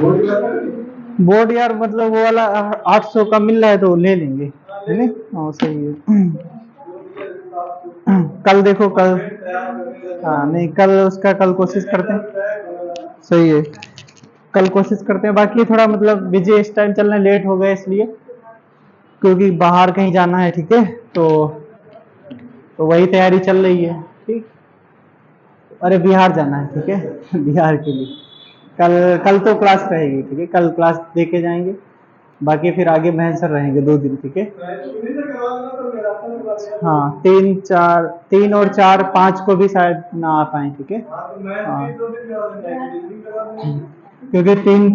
Board यार मतलब वो वाला 800 का मिल रहा है तो ले लेंगे, है नहीं? हाँ सही है। कल देखो कल, हाँ नहीं कल उसका कल कोशिश करते हैं। सही है, कल कोशिश करते हैं। बाकी थोड़ा मतलब बिजी इस टाइम चल रहे हैं, लेट हो गए इसलिए, क्योंकि बाहर कहीं जाना है, ठीक है? तो वही तैयारी चल रही है, ठीक। अरे बिहार जाना है, ठीक है। बिहार के लिए कल कल तो क्लास रहेगी, ठीक है? कल क्लास दे के जाएंगे, बाकी फिर आगे महेंसर रहेंगे 2 दिन, ठीक है? हाँ 3, 4, 3 और 4, 5 को भी शायद ना आ पाए, ठीक है? हाँ क्योंकि 3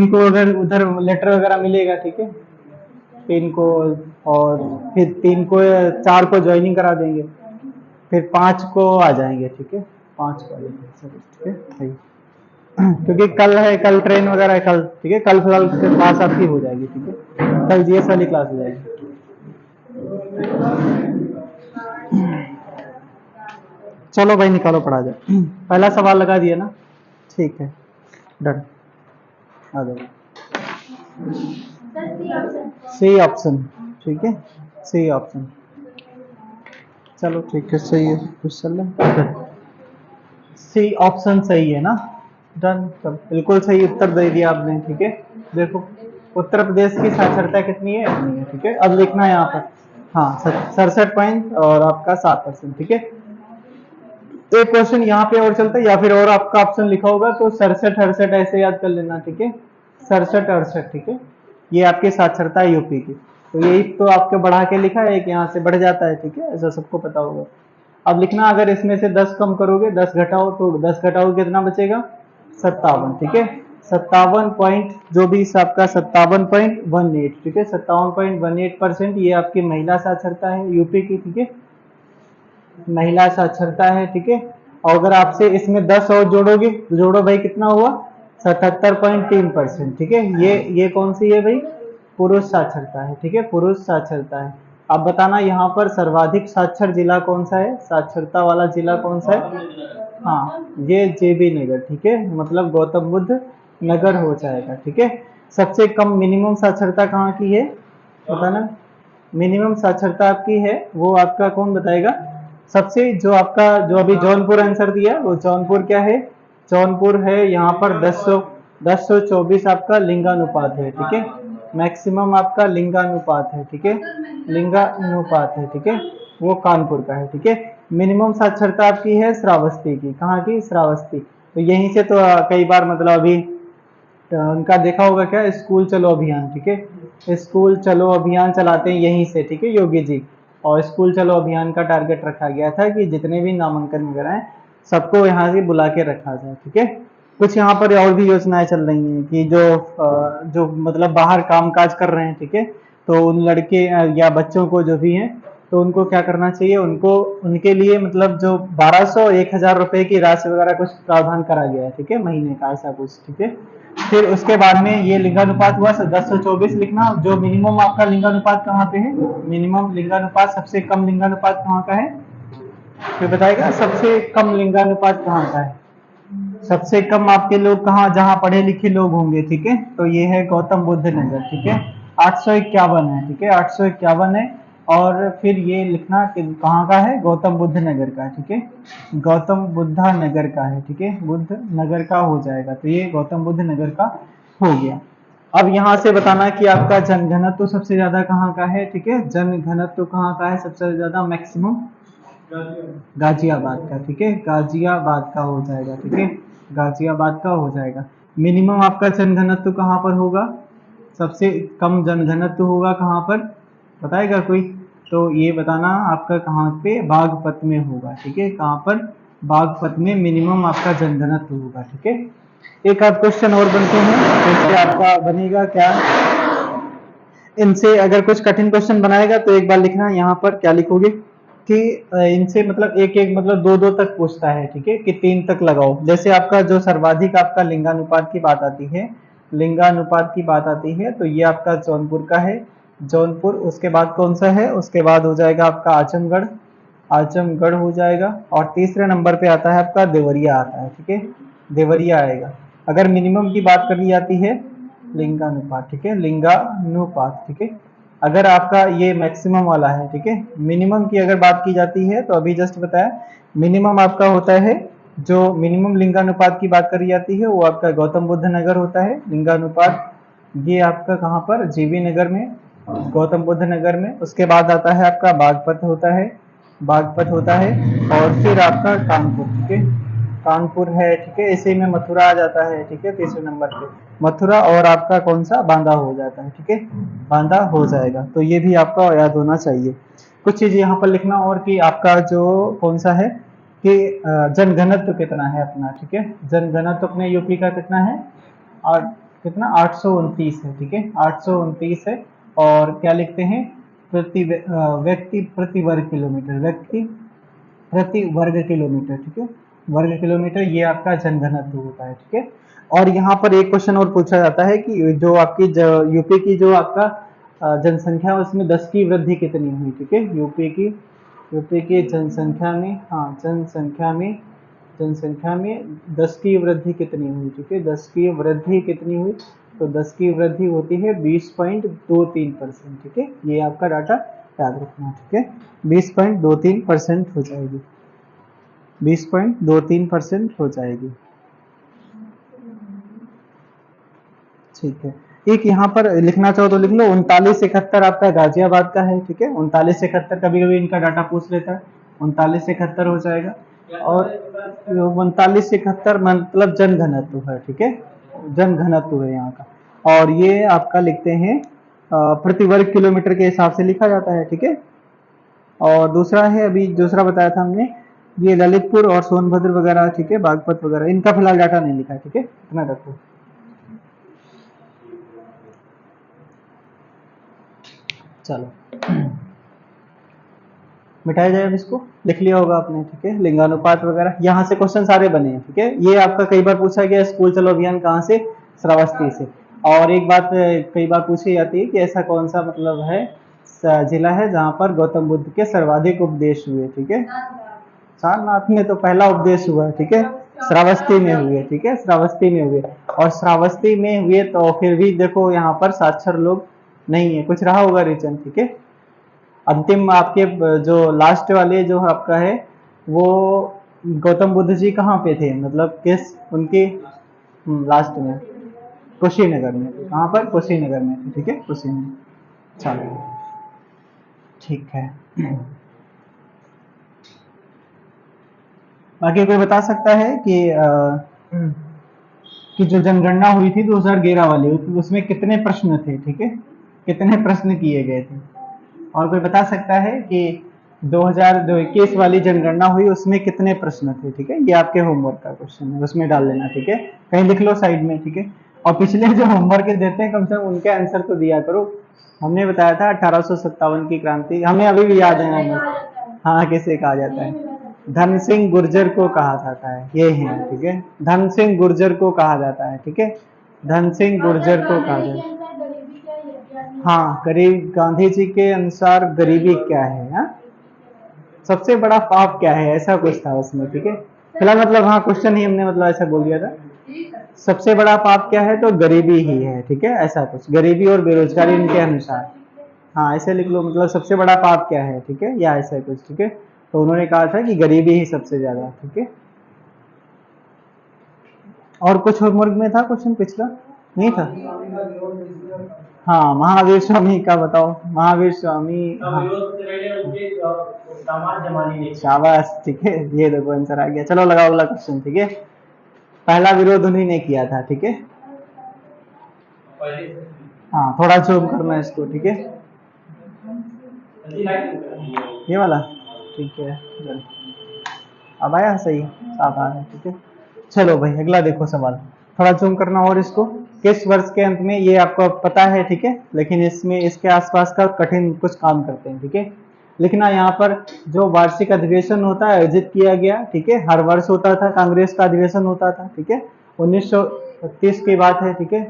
को अगर उधर लेटर वगैरह मिलेगा, ठीक है? 3 को, और फिर 3 को 4 को ज्वाइनिंग करा देंगे, फिर 5 को आ जाएंगे, ठीक है? 5 को आ जाएंगे सब, ठीक है? सही। क्योंकि कल है, कल ट्रेन वगैरह है कल, ठीक है? कल फिलहाल क्लास आपकी हो जाएगी, ठीक है? कल जीएस वाली क्लास हो जाएगी। चलो भाई निकालो, पढ़ा जाए। पहला सवाल लगा दिया ना? ठीक है, डन। आ जाओ। सी ऑप्शन, ठीक है? सी ऑप्शन, चलो ठीक है, सही है, कुछ चल रहा है। सी ऑप्शन सही है ना? डन, सब बिल्कुल सही उत्तर दे दिया आपने, ठीक है? देखो उत्तर प्रदेश की साक्षरता कितनी है? इतनी है, ठीक है? अब लिखना है यहाँ पर, हाँ 67 पॉइंट और आपका 7%, ठीक है? एक क्वेश्चन यहाँ पे और चलता है, या फिर और आपका ऑप्शन लिखा होगा तो 67, 68 ऐसे याद कर लेना, ठीक है? 67, 68, ठीक है? ये आपकी साक्षरता है यूपी की, तो यही तो आपके बढ़ा के लिखा है, एक यहाँ से बढ़ जाता है, ठीक है? ऐसा सबको पता होगा। अब लिखना, अगर इसमें से 10 कम करोगे, 10 घटाओ, तो 10 घटाओ कितना बचेगा? 57, ठीक है? 57 पॉइंट, जो भी आपका 57.18, ठीक है? 57.18% ये आपकी महिला साक्षरता है यूपी की, ठीक है? महिला साक्षरता है, ठीक है? और अगर आपसे इसमें 10 और जोड़ोगे, जोड़ो भाई, कितना हुआ? 77.3%, ठीक है? ये कौन सी है भाई? पुरुष साक्षरता है, ठीक है? पुरुष साक्षरता है। अब बताना यहाँ पर सर्वाधिक साक्षर जिला कौन सा है? साक्षरता वाला जिला कौन सा है? हाँ ये जेबी नगर, ठीक है? मतलब गौतम बुद्ध नगर हो जाएगा, ठीक है? सबसे कम मिनिमम साक्षरता कहाँ की है बताना? मिनिमम साक्षरता आपकी है वो आपका कौन बताएगा? सबसे जो आपका, जो अभी जौनपुर आंसर दिया, वो जौनपुर क्या है? जौनपुर है यहाँ पर 1024 आपका लिंगानुपात है, ठीक है? मैक्सिमम आपका लिंगानुपात है, ठीक है? लिंगानुपात है, ठीक है? वो कानपुर का है, ठीक है? मिनिमम साक्षरता आपकी है श्रावस्ती की, कहाँ की? श्रावस्ती। तो यहीं से तो कई बार मतलब अभी उनका देखा होगा क्या, स्कूल चलो अभियान, ठीक है? स्कूल चलो अभियान चलाते हैं यहीं से, ठीक है? योगी जी, और स्कूल चलो अभियान का टारगेट रखा गया था कि जितने भी नामांकन वगैरह हैं सबको यहाँ से बुला के रखा जाए, ठीक है? कुछ यहाँ पर और भी योजनाएं चल रही हैं कि जो मतलब बाहर कामकाज कर रहे हैं, ठीक है? तो उन लड़के या बच्चों को जो भी हैं, तो उनको क्या करना चाहिए, उनको उनके लिए मतलब जो 1200-1000 रुपए की राशि वगैरह कुछ प्रावधान करा गया है, ठीक है? महीने का ऐसा कुछ, ठीक है? फिर उसके बाद में ये लिंगानुपात हुआ 1024 लिखना। जो मिनिमम आपका लिंगानुपात कहाँ पे है? मिनिमम लिंगानुपात, सबसे कम लिंगानुपात कहाँ का है? फिर बताएगा सबसे कम लिंगानुपात कहाँ का है? सबसे कम आपके लोग कहाँ, जहाँ पढ़े लिखे लोग होंगे, ठीक है? तो ये है गौतम बुद्ध नगर, ठीक है? 851 है, ठीक है? 851 है। और फिर ये लिखना कि कहाँ का है? गौतम बुद्ध नगर का, ठीक है? गौतम बुद्धा नगर का है, ठीक है? बुद्ध नगर का हो जाएगा, तो ये गौतम बुद्ध नगर का हो गया। अब यहाँ से बताना कि आपका जनघनत्व सबसे ज्यादा कहाँ का है, ठीक है? जनघनत्व कहाँ का है सबसे ज्यादा मैक्सिमम? गाजियाबाद का, ठीक है? गाजियाबाद का हो जाएगा, ठीक है? गाजियाबाद का हो जाएगा। मिनिमम आपका जनघनत्व कहाँ पर होगा? सबसे कम जनघनत्व होगा कहाँ पर बताएगा कोई? तो ये बताना आपका कहाँ पे? बागपत में होगा, ठीक है? कहाँ पर? बागपत में मिनिमम आपका जनघनत्व होगा, ठीक है? एक आध क्वेश्चन और बनते हैं, इससे आपका बनेगा क्या? इनसे अगर कुछ कठिन क्वेश्चन बनाएगा तो एक बार लिखना यहाँ पर, क्या लिखोगे कि इनसे मतलब एक एक मतलब 2-2 तक पूछता है, ठीक है? कि 3 तक लगाओ। जैसे आपका जो सर्वाधिक आपका लिंगानुपात की बात आती है, लिंगानुपात की बात आती है, तो ये आपका जौनपुर का है, जौनपुर। उसके बाद कौन सा है? उसके बाद हो जाएगा आपका आजमगढ़, आजमगढ़ हो जाएगा। और तीसरे नंबर पे आता है आपका देवरिया आता है, ठीक है? देवरिया आएगा। अगर मिनिमम की बात करी जाती है लिंगानुपात, ठीक है, लिंगानुपात, ठीक है। अगर आपका ये मैक्सिमम वाला है, ठीक है, मिनिमम की अगर बात की जाती है तो अभी जस्ट बताया मिनिमम आपका होता है, जो मिनिमम लिंगानुपात की बात करी जाती है वो आपका गौतम बुद्ध नगर होता है लिंगानुपात। ये आपका कहाँ पर, जीवी नगर में, गौतम बुद्ध नगर में। उसके बाद आता है आपका बागपत होता है, बागपत होता है, और फिर आपका कानपुर, ठीक है, कानपुर है, ठीक है। इसी में मथुरा आ जाता है, ठीक है, तीसरे नंबर पे मथुरा, और आपका कौन सा, बांदा हो जाता है, ठीक है, बांदा हो जाएगा। तो ये भी आपका याद होना चाहिए। कुछ चीज यहाँ पर लिखना और कि आपका जो कौन सा है कि जनघनत्व कितना है अपना, ठीक है, जनघनत्व अपने यूपी का कितना है, और कितना 829 है, ठीक है, 829 है। और क्या लिखते हैं, व्यक्ति प्रति वर्ग किलोमीटर, व्यक्ति प्रति वर्ग किलोमीटर, ठीक है, वर्ग किलोमीटर, ये आपका जनघनत्व होता है, ठीक है। और यहाँ पर एक क्वेश्चन और पूछा जाता है कि जो आपकी यूपी की जो आपका जनसंख्या है उसमें 10 की वृद्धि कितनी हुई, ठीक है, यूपी की जनसंख्या में, हाँ, जनसंख्या में 10 की वृद्धि कितनी हुई, ठीक है, 10 की वृद्धि कितनी हुई, तो 10 की वृद्धि होती है 20.23%, ठीक है, ये आपका डाटा याद रखना, ठीक है, 20.23% हो जाएगी, 20.23% हो जाएगी, ठीक है। एक यहाँ पर लिखना चाहो तो लिख लो, 3971 आपका गाजियाबाद का है, ठीक है, 3971, कभी कभी इनका डाटा पूछ लेता है, 3971 हो जाएगा। और 3971 मतलब जनघनत्व है, ठीक है, जनघनत्व है यहाँ का। और ये आपका लिखते हैं प्रति वर्ग किलोमीटर के हिसाब से लिखा जाता है, ठीक है। और दूसरा है, अभी दूसरा बताया था हमने, ये ललितपुर और सोनभद्र वगैरह, ठीक है, बागपत वगैरह, इनका फिलहाल डाटा नहीं लिखा है, ठीक है, इतना रखो। चलो मिटाया जाए, अब इसको लिख लिया होगा आपने, ठीक है, लिंगानुपात वगैरह, यहाँ से क्वेश्चन सारे बने हैं, ठीक है। ये आपका कई बार पूछा गया, स्कूल चलो अभियान कहाँ से, श्रावस्ती से। और एक बात कई बार पूछी जाती है कि ऐसा कौन सा मतलब है जिला है जहाँ पर गौतम बुद्ध के सर्वाधिक उपदेश हुए, ठीक है, सारनाथ में तो पहला उपदेश हुआ, ठीक है, श्रावस्ती में हुए, ठीक है, श्रावस्ती में हुए। और श्रावस्ती में हुए तो फिर भी देखो यहाँ पर साक्षर लोग नहीं है, कुछ रहा होगा रीजन, ठीक है। अंतिम आपके जो लास्ट वाले जो आपका है वो गौतम बुद्ध जी कहाँ पे थे, मतलब किस उनके लास्ट में कुशीनगर में थे, कहाँ पर, कुशीनगर में थे, ठीक है, कुशीनगर। चलो ठीक है। बाकी कोई बता सकता है कि जो जनगणना हुई थी 2011 वाली, उसमें कितने प्रश्न थे, ठीक है, कितने प्रश्न किए गए थे। और कोई बता सकता है कि 2021 वाली जनगणना हुई उसमें कितने प्रश्न थे, ठीक है, ये आपके होमवर्क का क्वेश्चन है, उसमें डाल लेना, ठीक है, कहीं लिख लो साइड में, ठीक है। और पिछले जो होमवर्क देते हैं कम से कम उनके आंसर तो दिया करो। हमने बताया था 1857 की क्रांति, हमें अभी भी याद है हमें। हाँ, किसे कहा जाता है, धन सिंह गुर्जर को कहा जाता है, ये है, ठीक है, धन सिंह गुर्जर को कहा जाता है, ठीक है, धन सिंह गुर्जर को कहा जाता है। हाँ, गरीब, गांधी जी के अनुसार गरीबी क्या है, हाँ? सबसे बड़ा पाप क्या है, ऐसा कुछ था उसमें, ठीक है, फिलहाल मतलब हाँ क्वेश्चन ही हमने मतलब ऐसा बोल दिया था, सबसे बड़ा पाप क्या है तो गरीबी ही है, ठीक है, ऐसा कुछ, गरीबी और बेरोजगारी इनके अनुसार। हाँ, ऐसे लिख लो, मतलब सबसे बड़ा पाप क्या है, ठीक है, या ऐसा कुछ, ठीक है। तो उन्होंने कहा था कि गरीबी ही सबसे ज्यादा, ठीक है। और कुछ होमवर्क में था क्वेश्चन पिछला, नहीं था। हाँ, महावीर स्वामी का बताओ, महावीर स्वामी, हाँ, शाबाश, ठीक है, ये देखो आंसर आ गया। चलो लगाओ अगला क्वेश्चन, ठीक है। पहला विरोध उन्हीं ने किया था, ठीक है। हाँ, थोड़ा जूम करना है इसको, ठीक है, ये वाला, ठीक है, अब आया सही, साफ आ रहा है, ठीक है। चलो भाई अगला देखो सवाल, थोड़ा जूम करना और इसको, किस वर्ष के अंत में, ये आपको पता है, ठीक है, लेकिन इसमें इसके आसपास का कठिन कुछ काम करते हैं, ठीक है। लिखना यहाँ पर, जो वार्षिक अधिवेशन होता है आयोजित किया गया, ठीक है, हर वर्ष होता था, कांग्रेस का अधिवेशन होता था, ठीक है, 1936 की बात है, ठीक है,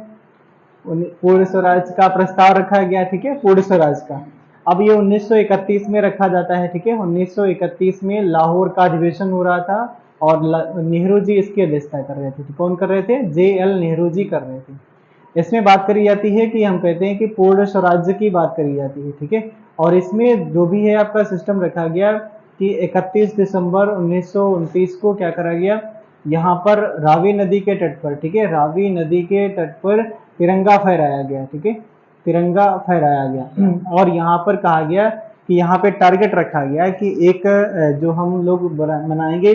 पूर्ण स्वराज का प्रस्ताव रखा गया, ठीक है, पूर्ण स्वराज का। अब ये 1931 में रखा जाता है, ठीक है, 1931 में लाहौर का अधिवेशन हो रहा था, और नेहरू जी इसकी अध्यक्षता कर रहे थे। तो कौन कर रहे थे? JL नेहरू जी कर रहे थे। इसमें बात करी जाती है कि हम कहते हैं कि पूर्ण स्वराज्य की बात करी जाती है, ठीक है। और इसमें जो भी है आपका सिस्टम रखा गया कि 31 दिसंबर 1929 को क्या करा गया, यहाँ पर रावी नदी के तट पर, ठीक है, रावी नदी के तट पर तिरंगा फहराया गया, ठीक है, तिरंगा फहराया गया। और यहाँ पर कहा गया कि यहाँ पे टारगेट रखा गया कि एक जो हम लोग मनाएंगे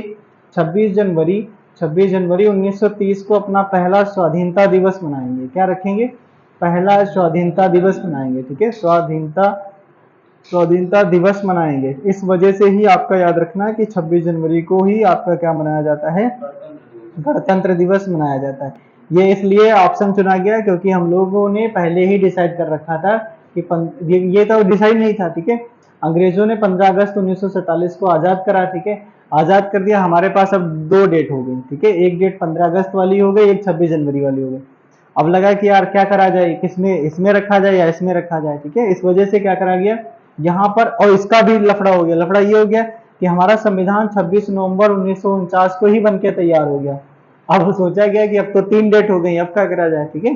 26 जनवरी 1930 को अपना पहला स्वाधीनता दिवस मनाएंगे। क्या रखेंगे? पहला स्वाधीनता दिवस मनाएंगे, ठीक है, स्वाधीनता दिवस मनाएंगे। इस वजह से ही आपका याद रखना कि 26 जनवरी को ही आपका क्या मनाया जाता है? गणतंत्र दिवस मनाया जाता है। ये इसलिए ऑप्शन चुना गया क्योंकि हम लोगों ने पहले ही डिसाइड कर रखा था कि ये तो डिसाइड नहीं था, ठीक है। अंग्रेजों ने 15 अगस्त 1947 को आजाद करा, ठीक है, आजाद कर दिया। हमारे पास अब दो डेट हो गई, ठीक है, एक डेट 15 अगस्त वाली हो गई, एक 26 जनवरी वाली हो गई। अब लगा कि यार क्या करा जाए, किसमें, इसमें रखा जाए या इसमें रखा जाए, ठीक है। इस वजह से क्या करा गया यहाँ पर, और इसका भी लफड़ा हो गया। लफड़ा ये हो गया कि हमारा संविधान 26 नवंबर 1949 को ही बन के तैयार हो गया। अब सोचा गया कि अब तो 3 डेट हो गई, अब क्या करा जाए, ठीक है।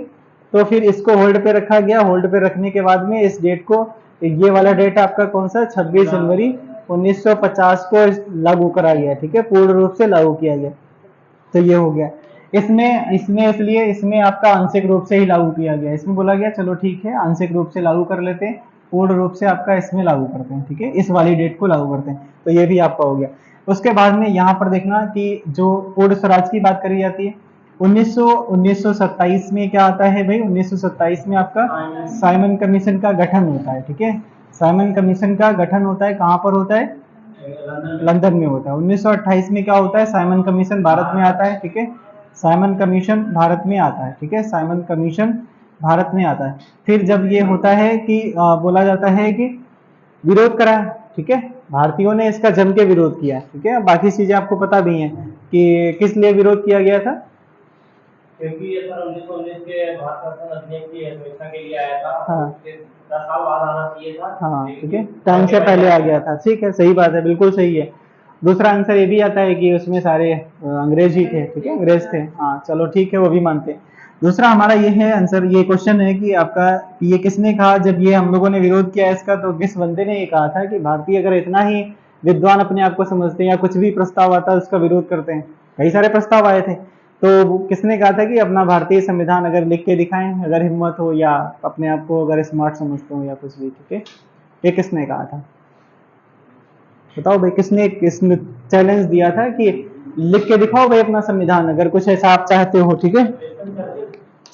तो फिर इसको होल्ड पे रखा गया। होल्ड पे रखने के बाद में इस डेट को, ये वाला डेट आपका कौन सा, 26 जनवरी 1950 को लागू करा गया, ठीक है, पूर्ण रूप से लागू किया गया। तो ये हो गया। इसमें इसमें इसलिए इसमें आपका आंशिक रूप से ही लागू किया गया। इसमें बोला गया चलो ठीक है आंशिक रूप से लागू कर लेते हैं, पूर्ण रूप से आपका इसमें लागू करते हैं, ठीक है, इस वाली डेट को लागू करते हैं। तो ये भी आपका हो गया। उसके बाद में यहाँ पर देखना कि जो पूर्ण स्वराज की बात करी जाती है 1927 में क्या आता है भाई, 1927 में आपका साइमन कमीशन का गठन होता है, ठीक है। साइमन कमीशन का गठन होता है, कहाँ पर होता है? लंदन में होता है। 1928 में क्या होता है? साइमन कमीशन भारत में आता है, ठीक है, साइमन कमीशन भारत में आता है, ठीक है, साइमन कमीशन भारत में आता है। फिर जब ये होता है कि बोला जाता है कि विरोध करा, ठीक है, भारतीयों ने इसका जम के विरोध किया, ठीक है। बाकी चीजें आपको पता भी हैं कि किस लिए विरोध किया गया था, क्योंकि ये सर 1919 के भारत शासन अधिनियम की समीक्षा के लिए आया था। हाँ 10 साल बाद आना चाहिए था। हाँ, ठीक है, टाइम से पहले आ गया था, ठीक है, सही बात है, बिल्कुल सही है। दूसरा आंसर ये भी आता है कि उसमें सारे अंग्रेज ही थे, ठीक है, अंग्रेज थे। हाँ चलो ठीक है, वो भी मानते हैं। दूसरा हमारा ये है आंसर, ये क्वेश्चन है कि आपका, ये किसने कहा जब ये हम लोगों ने विरोध किया इसका, तो किस बंदे ने ये कहा था कि भारतीय अगर इतना ही विद्वान अपने आप को समझते हैं या कुछ भी प्रस्ताव आता है उसका विरोध करते हैं। कई सारे प्रस्ताव आए थे, तो किसने कहा था कि अपना भारतीय संविधान अगर लिख के दिखाएं, अगर हिम्मत हो या अपने आप को अगर स्मार्ट समझते हो या कुछ भी, ठीक है, ये किसने कहा था? बताओ भाई, किसने चैलेंज दिया था कि लिख के दिखाओ भाई अपना संविधान, अगर कुछ ऐसा आप चाहते हो, ठीक है।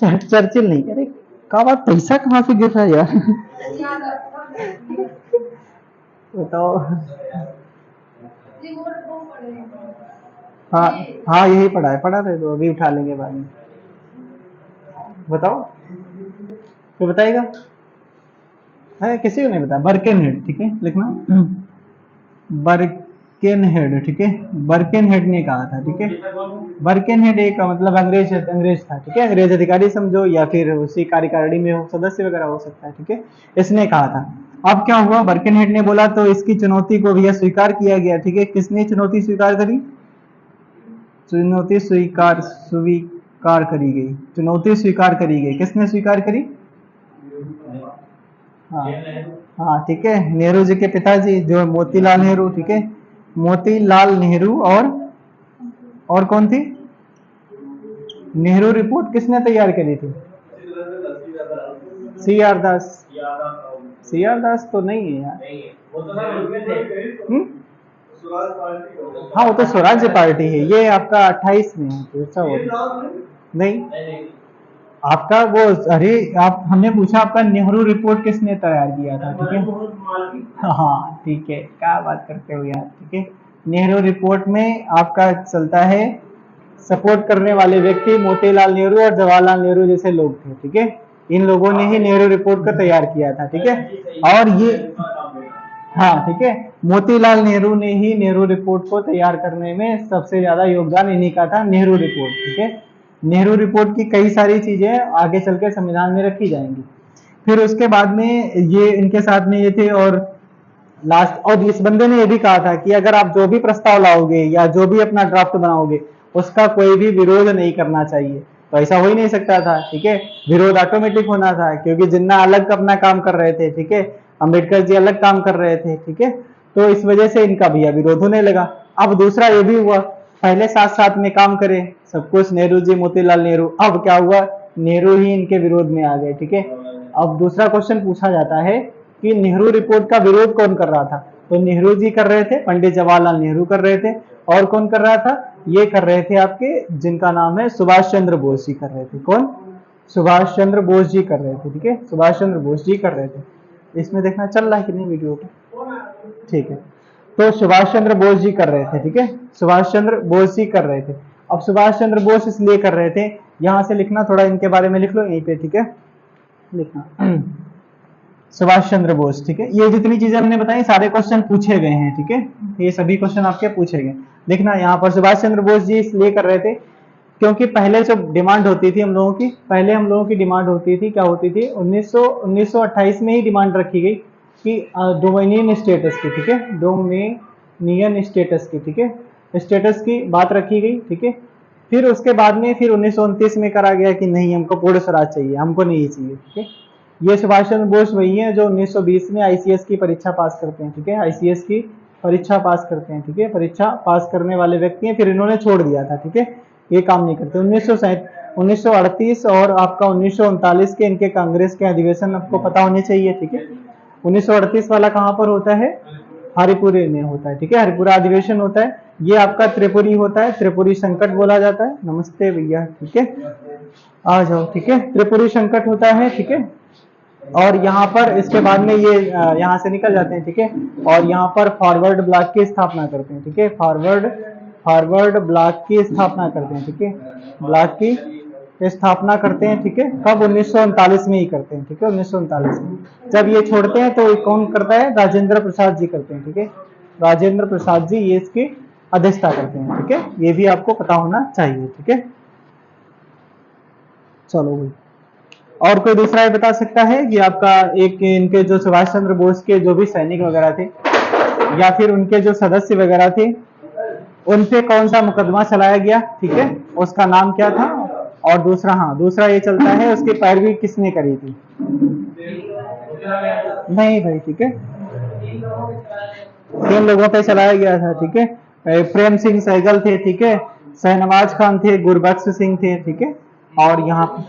चर्चिल नहीं, अरे क्या बात, पैसा कहाँ से गिर रहा है यार? बताओ। हाँ हाँ, यही पढ़ा है, पढ़ा रहे तो अभी उठा लेंगे बाद में। बताओ, तो बताएगा है, किसी को नहीं पता। बर्केनहेड, ठीक है, लिखना बर्केनहेड, ठीक है, बर्केनहेड ने कहा था, ठीक है। बर्केनहेड एक मतलब अंग्रेज था, ठीक है, अंग्रेज अधिकारी समझो या फिर उसी कार्यकारिणी में हो, सदस्य वगैरह हो सकता है, ठीक है, इसने कहा था। अब क्या हुआ, बर्केनहेड ने बोला तो इसकी चुनौती को भी स्वीकार किया गया, ठीक है। किसने चुनौती स्वीकार करी? चुनौती स्वीकार करी गई, चुनौती स्वीकार करी गई, किसने स्वीकार करी? हाँ हाँ, ठीक है, नेहरू जी के पिताजी जो मोतीलाल नेहरू, ठीक है, मोतीलाल नेहरू। और कौन थी? नेहरू रिपोर्ट किसने तैयार करी थी? CR दास। CR दास तो नहीं है यार। हाँ, वो तो स्वराज्य पार्टी है, ये आपका 28 में है, तो ऐसा हो नहीं आपका वो, अरे आप, हमने पूछा आपका नेहरू रिपोर्ट किसने तैयार किया था, ठीक है। हाँ ठीक है, क्या बात करते हो यार, ठीक है। नेहरू रिपोर्ट में आपका चलता है, सपोर्ट करने वाले व्यक्ति मोतीलाल नेहरू और जवाहरलाल नेहरू जैसे लोग थे, ठीक है। इन लोगों ने ही नेहरू रिपोर्ट को तैयार किया था, ठीक है। और ये, हाँ ठीक है, मोतीलाल नेहरू ने ही नेहरू रिपोर्ट को तैयार करने में सबसे ज्यादा योगदान इन्हीं का था, नेहरू रिपोर्ट, ठीक है। नेहरू रिपोर्ट की कई सारी चीजें आगे चल के संविधान में रखी जाएंगी। फिर उसके बाद में ये इनके साथ में ये थे, और लास्ट, और इस बंदे ने ये भी कहा था कि अगर आप जो भी प्रस्ताव लाओगे या जो भी अपना ड्राफ्ट बनाओगे उसका कोई भी विरोध नहीं करना चाहिए। तो ऐसा हो ही नहीं सकता था, ठीक है, विरोध ऑटोमेटिक होना था, क्योंकि जिन्ना अलग अपना काम कर रहे थे, ठीक है, अम्बेडकर जी अलग काम कर रहे थे, ठीक है, तो इस वजह से इनका भैया विरोध होने लगा। अब दूसरा ये भी हुआ, पहले साथ साथ में काम करे सब कुछ, नेहरू जी, मोतीलाल नेहरू, अब क्या हुआ, नेहरू ही इनके विरोध में आ गए, ठीक है। अब दूसरा क्वेश्चन पूछा जाता है कि नेहरू रिपोर्ट का विरोध कौन कर रहा था, तो नेहरू जी कर रहे थे, पंडित जवाहरलाल नेहरू कर रहे थे, और कौन कर रहा था, ये कर रहे थे आपके जिनका नाम है सुभाष चंद्र बोस जी कर रहे थे। कौन, सुभाष चंद्र बोस जी कर रहे थे, ठीक है, सुभाष चंद्र बोस जी कर रहे थे। इसमें देखना चल रहा है कि नहीं वीडियो को, ठीक है। तो सुभाष चंद्र बोस जी कर रहे थे, ठीक है, सुभाष चंद्र बोस जी कर रहे थे। अब सुभाष चंद्र बोस इसलिए कर रहे थे, यहां से लिखना, थोड़ा इनके बारे में लिख लो यहीं पे, ठीक है, लिखना सुभाष चंद्र बोस, ठीक है। ये जितनी चीजें हमने बताई सारे क्वेश्चन पूछे गए हैं, ठीक है, ये सभी क्वेश्चन आपके पूछे गए। देखना यहाँ पर सुभाष चंद्र बोस जी इसलिए कर रहे थे क्योंकि पहले जो डिमांड होती थी हम लोगों की, पहले हम लोगों की डिमांड होती थी, क्या होती थी, 1928 में ही डिमांड रखी गई कि डोमिनियन स्टेटस की, ठीक है, डोमिनियन स्टेटस की, ठीक है, स्टेटस की बात रखी गई, ठीक है। फिर उसके बाद में फिर 1929 में करा गया कि नहीं, हमको पूर्ण स्वराज चाहिए, हमको नहीं चाहिए, ठीक है। ये सुभाष चंद्र बोस वही है जो 1920 में आईसीएस की परीक्षा पास करते हैं, ठीक है, आईसीएस की परीक्षा पास करते हैं, ठीक है, परीक्षा पास करने वाले व्यक्ति हैं, फिर इन्होंने छोड़ दिया था, ठीक है, ये काम नहीं करते। 1938 और आपका 1939 के इनके कांग्रेस के अधिवेशन आपको पता होने चाहिए, ठीक है। 1938 वाला कहाँ पर होता है, हरिपुरे में होता है, ठीक है, हरिपुरा अधिवेशन होता है। ये आपका त्रिपुरी होता है, त्रिपुरी संकट बोला जाता है, नमस्ते भैया, ठीक है, आ जाओ, ठीक है, त्रिपुरी संकट होता है, ठीक है। और यहाँ पर इसके बाद में ये यहाँ से निकल जाते हैं, ठीक है, और यहाँ पर फॉरवर्ड ब्लॉक की स्थापना करते हैं, ठीक है, फॉरवर्ड ब्लॉक की स्थापना करते हैं, ठीक है, ब्लॉक की स्थापना करते हैं, ठीक है, कब, 1939 में ही करते हैं, ठीक है, 1939 में। जब ये छोड़ते हैं तो कौन करता है, राजेंद्र प्रसाद जी करते हैं, ठीक है, राजेंद्र प्रसाद जी ये इसकी अध्यक्षता करते हैं, ठीक है, ये भी आपको पता होना चाहिए, ठीक है। चलो भाई, और कोई दूसरा ये बता सकता है कि आपका एक इनके जो सुभाष चंद्र बोस के जो भी सैनिक वगैरह थे या फिर उनके जो सदस्य वगैरह थे उन पे कौन सा मुकदमा चलाया गया, ठीक है, उसका नाम क्या था, और दूसरा, हाँ, दूसरा ये चलता है उसकी पैरवी किसने करी थी, नहीं भाई, ठीक है, 3 लोगों पे चलाया गया था, ठीक है, प्रेम सिंह सहगल थे, ठीक है, शहनवाज खान थे, गुरबख्श सिंह थे, ठीक है, और यहाँ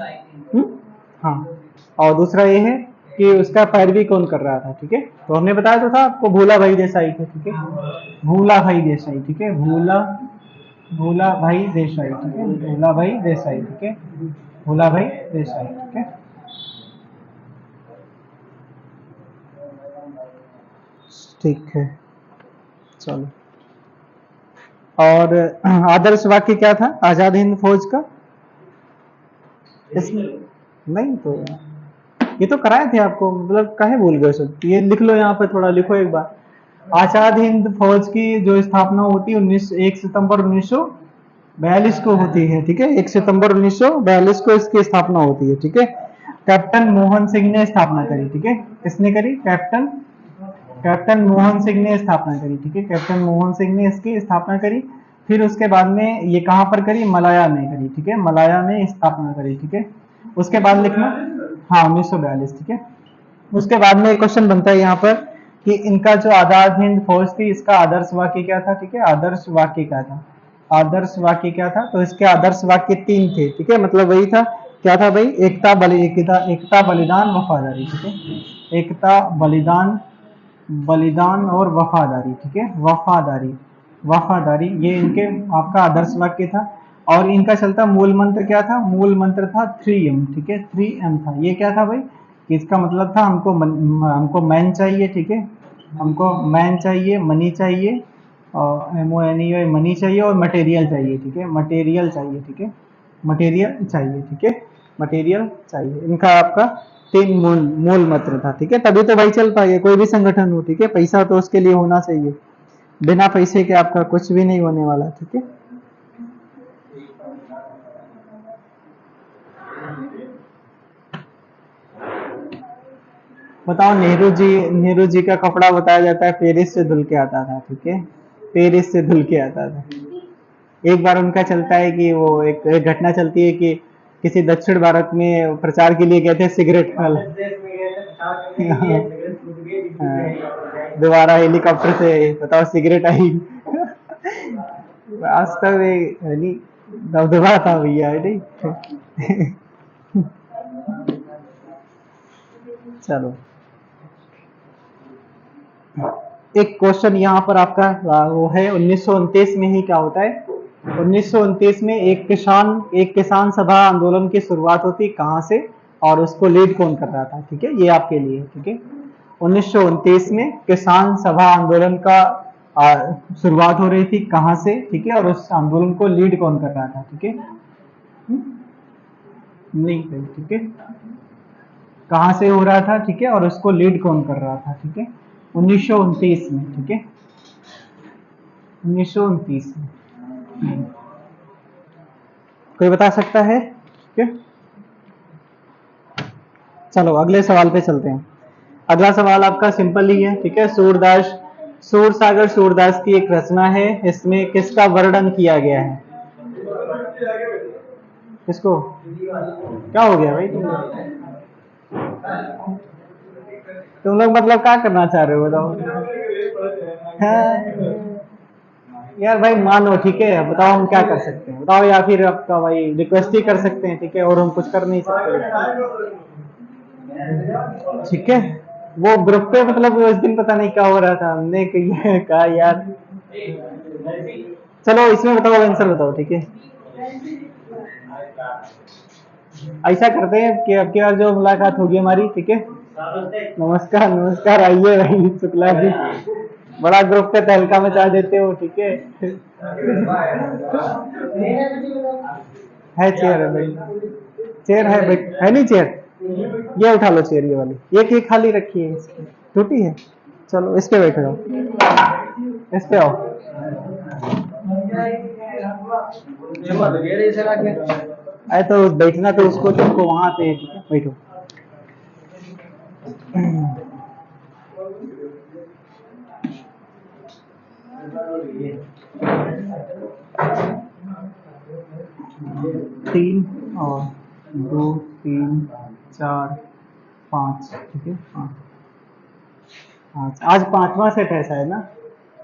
हाँ, और दूसरा ये है कि उसका पैरवी कौन कर रहा था, ठीक है, तो हमने बताया तो था आपको, भूला भाई देसाई थे, ठीक है, भूला भाई देसाई, ठीक है, भूला भाई देसाई, ठीक है, भूला भाई देसाई, ठीक है, भूला भाई देसाई, ठीक है, ठीक है, चलो। और आदर्श वाक्य क्या था आजाद हिंद फौज का, इसमें नहीं तो ये तो कराए थे आपको, मतलब काहे भूल गए सब, ये लिख लो यहाँ पे, थोड़ा लिखो एक बार। आजाद हिंद फौज की जो स्थापना होती है 1 सितंबर 1942 को होती है, ठीक है, 1 सितंबर 1942 को इसकी स्थापना होती है, ठीक है। कैप्टन मोहन सिंह ने स्थापना करी, ठीक है, किसने करी, कैप्टन मोहन सिंह ने स्थापना करी, ठीक है, कैप्टन मोहन सिंह ने इसकी स्थापना करी। फिर उसके बाद में ये कहां पर करी, मलाया में करी, ठीक है, मलाया में स्थापना करी, ठीक है। उसके बाद लिखना, हाँ, 1942, ठीक है। उसके बाद में एक क्वेश्चन बनता है यहाँ पर कि इनका जो आजाद हिंद फौज थी इसका आदर्श वाक्य क्या था, ठीक है, आदर्श वाक्य क्या था, आदर्श वाक्य क्या था, तो इसके आदर्श वाक्य 3 थे, ठीक है, मतलब वही था, क्या था भाई, एकता बलिदान वफादारी, ठीक है, एकता बलिदान और वफादारी, ठीक है, वफादारी ये इनके आपका आदर्श वाक्य था। और इनका चलता मूल मंत्र क्या था, मूल मंत्र था 3M, ठीक है, 3M था, ये क्या था भाई, इसका मतलब था हमको मैन चाहिए, ठीक है, हमको मैन चाहिए, मनी चाहिए, और MONE मनी चाहिए, और मटेरियल चाहिए, ठीक है, मटेरियल चाहिए, ठीक है, मटेरियल चाहिए, ठीक है, मटेरियल चाहिए, इनका आपका 3 मूल मंत्र था, ठीक है। तभी तो भाई चल पाएगा कोई भी संगठन हो, ठीक है, पैसा तो उसके लिए होना चाहिए, बिना पैसे के आपका कुछ भी नहीं होने वाला, ठीक है। बताओ, नेहरू जी का कपड़ा बताया जाता है पेरिस से धुल के आता था, ठीक है, पेरिस से धुल के आता था। एक बार उनका चलता है कि वो एक घटना चलती है कि किसी दक्षिण भारत में प्रचार के लिए गए थे सिगरेट फल। दोबारा हेलीकॉप्टर से बताओ सिगरेट आई। वास्तव में यानी दबदबा था भैया, है नहीं। चलो, एक क्वेश्चन यहाँ पर आपका वो है 1929 में ही क्या होता है। 1929 में एक किसान सभा आंदोलन की शुरुआत होती कहाँ से, और उसको लीड कौन कर रहा था, ठीक है, ये आपके लिए, ठीक है। 1929 में किसान सभा आंदोलन का शुरुआत हो रही थी कहाँ से, ठीक है, और उस आंदोलन को लीड कौन कर रहा था, ठीक है। नहीं, ठीक है, कहाँ से हो रहा था, ठीक है, और उसको लीड कौन कर रहा था, ठीक है, 1929 में, ठीक है, 1929 में। कोई बता सकता है, ठीक है। चलो अगले सवाल पे चलते हैं। अगला सवाल आपका सिंपल ही है, ठीक है। सूरसागर सूरदास की एक रचना है, इसमें किसका वर्णन किया गया है। किसको, क्या हो गया भाई तुम लोग मतलब क्या करना चाह रहे हो बताओ। हाँ, यार भाई मानो, ठीक है, बताओ हम क्या कर सकते हैं, बताओ, या फिर आपका भाई रिक्वेस्ट ही कर सकते हैं, ठीक है, और हम कुछ कर नहीं सकते, ठीक है। वो ग्रुप पे मतलब उस दिन पता नहीं क्या हो रहा था, हमने कहा यार, चलो इसमें बताओ, आंसर बताओ, ठीक है। ऐसा करते हैं कि अब की बार जो मुलाकात होगी हमारी, ठीक है। नमस्कार नमस्कार, आइए भाई शुक्ला जी, बड़ा ग्रुप पे तहलका मचा देते हो, ठीक है। है चेयर, है भाई, चेयर है भाई, है नहीं चेयर, ये उठा लो चेयर, ये वाली एक ही खाली रखी है, टूटी है, चलो इस पे बैठ जाओ, इस पे आओ। अरे तो बैठना तो उसको, तुमको वहां पे, ठीक है, बैठो। तीन और दो, तीन, चार, पाँच, ठीक है, पाँच, आज पांचवा सेट है शायद ना,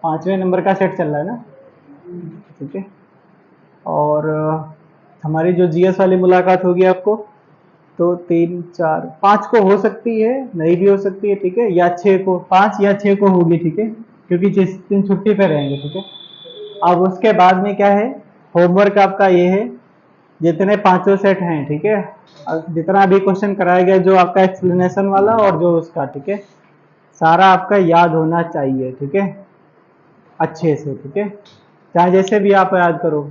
पांचवें नंबर का सेट चल रहा है ना, ठीक है। और हमारी जो जीएस वाली मुलाकात होगी आपको, तो 3, 4, 5 को हो सकती है, नहीं भी हो सकती है, ठीक है, या 6 को, 5 या 6 को होगी, ठीक है, क्योंकि जिस दिन छुट्टी पे रहेंगे, ठीक है। अब उसके बाद में क्या है, होमवर्क आपका ये है, जितने पांचों सेट हैं, ठीक है, जितना भी क्वेश्चन कराया गया, जो आपका एक्सप्लेनेशन वाला और जो उसका, ठीक है, सारा आपका याद होना चाहिए, ठीक है, अच्छे से, ठीक है, चाहे जैसे भी आप याद करो,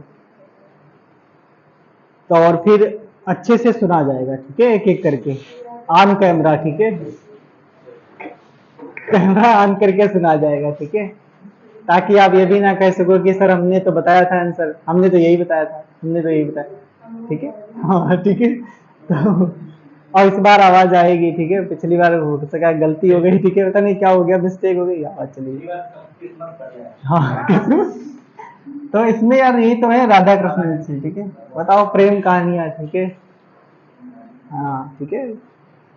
तो और फिर अच्छे से सुना जाएगा, ठीक है, एक एक करके ऑन कैमरा, ठीक है, कैमरा ऑन करके सुना जाएगा, ठीक है, ताकि आप ये भी ना कह सको कि सर हमने तो बताया था आंसर, हमने तो यही बताया था, हमने तो यही बताया, ठीक है, हाँ ठीक है। तो और इस बार आवाज आएगी, ठीक है, पिछली बार हो सका गलती हो गई, ठीक है, पता नहीं क्या हो गया, मिस्टेक हो गई, आवाज चली गई, हाँ। तो इसमें यार यही तो है राधा कृष्ण जी, ठीक है, बताओ प्रेम कहानियां, ठीक है, हाँ ठीक है,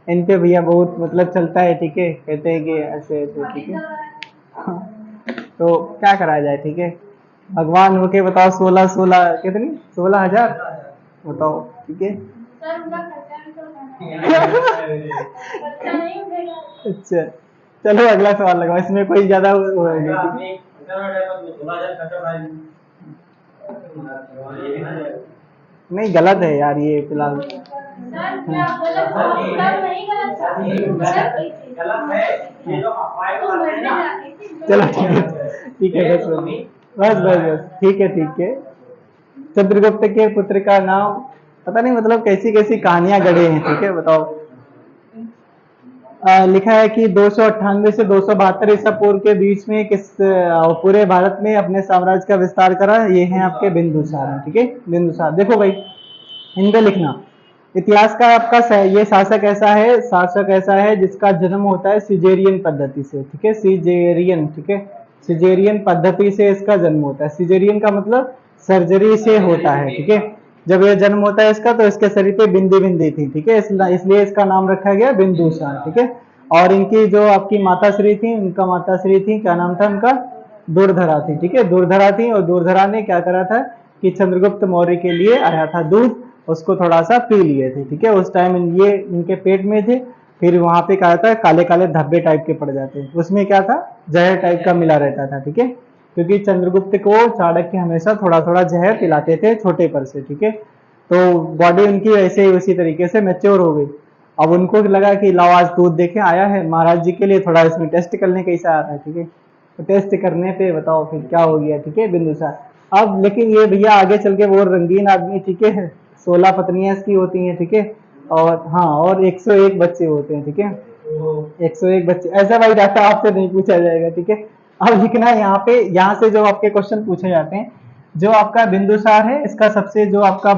इन पे भैया बहुत मतलब चलता है, ठीक है, कहते हैं कि ऐसे ऐसे, ठीक है, हाँ, तो क्या करा जाए, ठीक है, भगवान होके बताओ, 16 कितनी, 16,000 बताओ, ठीक है। अच्छा, चलो अगला सवाल लगाओ, इसमें कोई ज्यादा वो है नहीं, नहीं गलत है यार ये फिलहाल, चलो ठीक है, बस बस बस बस, ठीक है, ठीक है। चंद्रगुप्त के पुत्र का नाम, पता नहीं मतलब कैसी कैसी कहानियां गढ़े हैं, ठीक है, बताओ। लिखा है कि 298 से 272 ईसा पूर्व के बीच में किस पूरे भारत में अपने साम्राज्य का विस्तार करा, ये हैं आपके बिंदुसार, ठीक है, बिंदुसार, देखो भाई इन पे लिखना, इतिहास का आपका ये शासक ऐसा है जिसका जन्म होता है सिजेरियन पद्धति से, ठीक है, सिजेरियन, ठीक है, सिजेरियन पद्धति से इसका जन्म होता है। सिजेरियन का मतलब सर्जरी से होता है, ठीक है। जब ये जन्म होता है इसका तो इसके शरीर पे बिंदी बिंदी थी, ठीक है, इसलिए इसका नाम रखा गया बिंदुसार, ठीक है। और इनकी जो आपकी माताश्री थी, उनका माताश्री थी, क्या नाम था उनका, दूरधरा थी, ठीक है, दूरधरा थी। और दूरधरा ने क्या करा था कि चंद्रगुप्त मौर्य के लिए आया था दूध, उसको थोड़ा सा पी लिए थे, ठीक है। उस टाइम ये इनके पेट में थे, फिर वहां पे क्या था, काले काले धब्बे टाइप के पड़ जाते, उसमें क्या था, जहर टाइप का मिला रहता था, ठीक है। क्योंकि चंद्रगुप्त को चाणक्य हमेशा थोड़ा थोड़ा जहर पिलाते थे छोटे पर से, ठीक है। तो बॉडी उनकी वैसे ही उसी तरीके से मैच्योर हो गई। अब उनको लगा कि लाओ आज दूध देखे आया है महाराज जी के लिए, थोड़ा इसमें टेस्ट कर लें कैसा आ रहा है, ठीक है। तो टेस्ट करने पे बताओ फिर क्या हो गया, ठीक है, बिंदुसार। अब लेकिन ये भैया आगे चल के वो रंगीन आदमी, ठीक है, 16 पत्नियां इसकी होती हैं, ठीक है। और हाँ, और 101 बच्चे होते हैं, ठीक है, 101 बच्चे। ऐसा भाई डाटा आपसे नहीं पूछा जाएगा, ठीक है। अब लिखना है यहाँ पे, यहाँ से जो आपके क्वेश्चन पूछे जाते हैं, जो आपका बिंदुसार है इसका सबसे जो आपका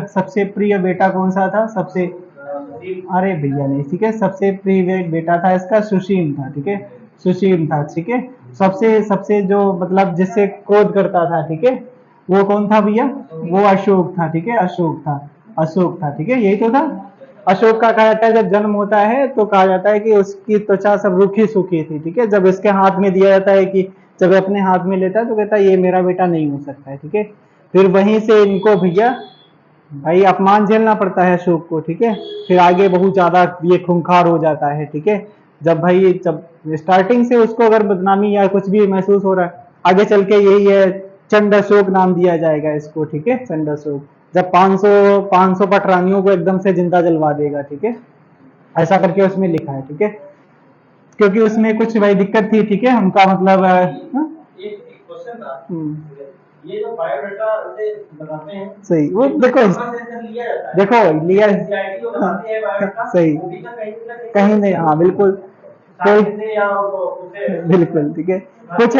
सबसे प्रिय बेटा कौन सा था, सबसे, अरे भैया नहीं, ठीक है, सबसे प्रिय बेटा था इसका सुशील था, ठीक है, सुशील था, ठीक है। सबसे सबसे जो मतलब जिससे क्रोध करता था, ठीक है, वो कौन था भैया, वो अशोक था, ठीक है, अशोक था, अशोक था, ठीक है, यही तो था। अशोक का कहा जाता है जब जन्म होता है तो कहा जाता है कि उसकी त्वचा सब रूखी सूखी थी, ठीक है। जब इसके हाथ में दिया जाता है कि जब अपने हाथ में लेता है तो कहता है ये मेरा बेटा नहीं हो सकता है, ठीक है। फिर वहीं से इनको भैया भाई अपमान झेलना पड़ता है अशोक को, ठीक है। फिर आगे बहुत ज्यादा ये खूंखार हो जाता है, ठीक है। जब भाई जब स्टार्टिंग से उसको अगर बदनामी या कुछ भी महसूस हो रहा है, आगे चल के यही है, चंड अशोक नाम दिया जाएगा इसको, ठीक है, चंड अशोक। जब 500 पटरानियों को एकदम से जिंदा जलवा देगा, ठीक है, ऐसा करके उसमें लिखा है, ठीक है। क्योंकि उसमें कुछ भाई दिक्कत थी, ठीक है, उनका मतलब एक क्वेश्चन था, ये जो बायोडाटा से बताते हैं, सही, वो देखो कहाँ से आंसर लिया जाता है, देखो लिया, एनसीईआरटी जो बताती है बायोडाटा, सही, वो भी तो कहीं ना कहीं नहीं, हाँ बिल्कुल, कोई साइंस से या उसे बिल्कुल, ठीक है। कुछ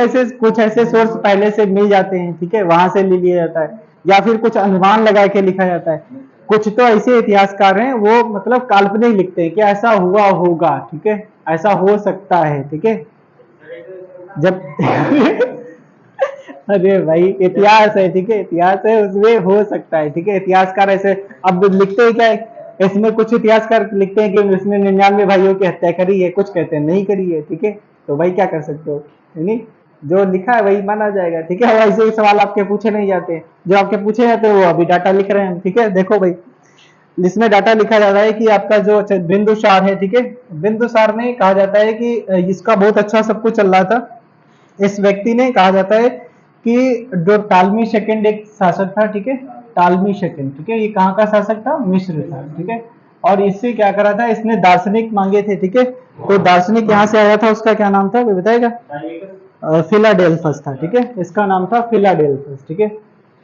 ऐसे सोर्स पहले से मिल जाते हैं, ठीक है, वहां से ले लिया जाता है, या फिर कुछ अनुमान लगा के लिखा जाता है। कुछ तो ऐसे इतिहासकार हैं वो मतलब काल्पनिक लिखते हैं कि ऐसा हुआ होगा, ठीक है, ऐसा हो सकता है, ठीक है। जब अरे भाई इतिहास है, ठीक है, इतिहास है, उसमें हो सकता है, ठीक है। इतिहासकार ऐसे अब लिखते हैं क्या है, इसमें कुछ इतिहासकार लिखते हैं कि इसने 99 भाइयों की हत्या करी है, कुछ कहते हैं नहीं करी है, ठीक है। तो भाई क्या कर सकते हो, नहीं, जो लिखा है वही माना जाएगा, ठीक है। और ऐसे ही सवाल आपके पूछे नहीं जाते, जो आपके पूछे जाते हैं वो अभी डाटा लिख रहे हैं, ठीक है। देखो भाई इसमें डाटा लिखा जाता है कि आपका जो बिंदुसार है, ठीक है, बिंदुसार ने कहा जाता है कि इसका बहुत अच्छा सब कुछ चल रहा था। इस व्यक्ति ने कहा जाता है कि जो टालमी सेकंड एक शासक था, ठीक है, टालमी सेकंड, ठीक है, ये कहाँ का शासक था, मिस्र था, ठीक है। और इससे क्या करा था, इसने दार्शनिक मांगे थे, ठीक है। तो दार्शनिक यहाँ से आया था, उसका क्या नाम था वो बताएगा, फिलाडेल्फस था, ठीक है, इसका नाम था फिलाडेल्फस, ठीक है,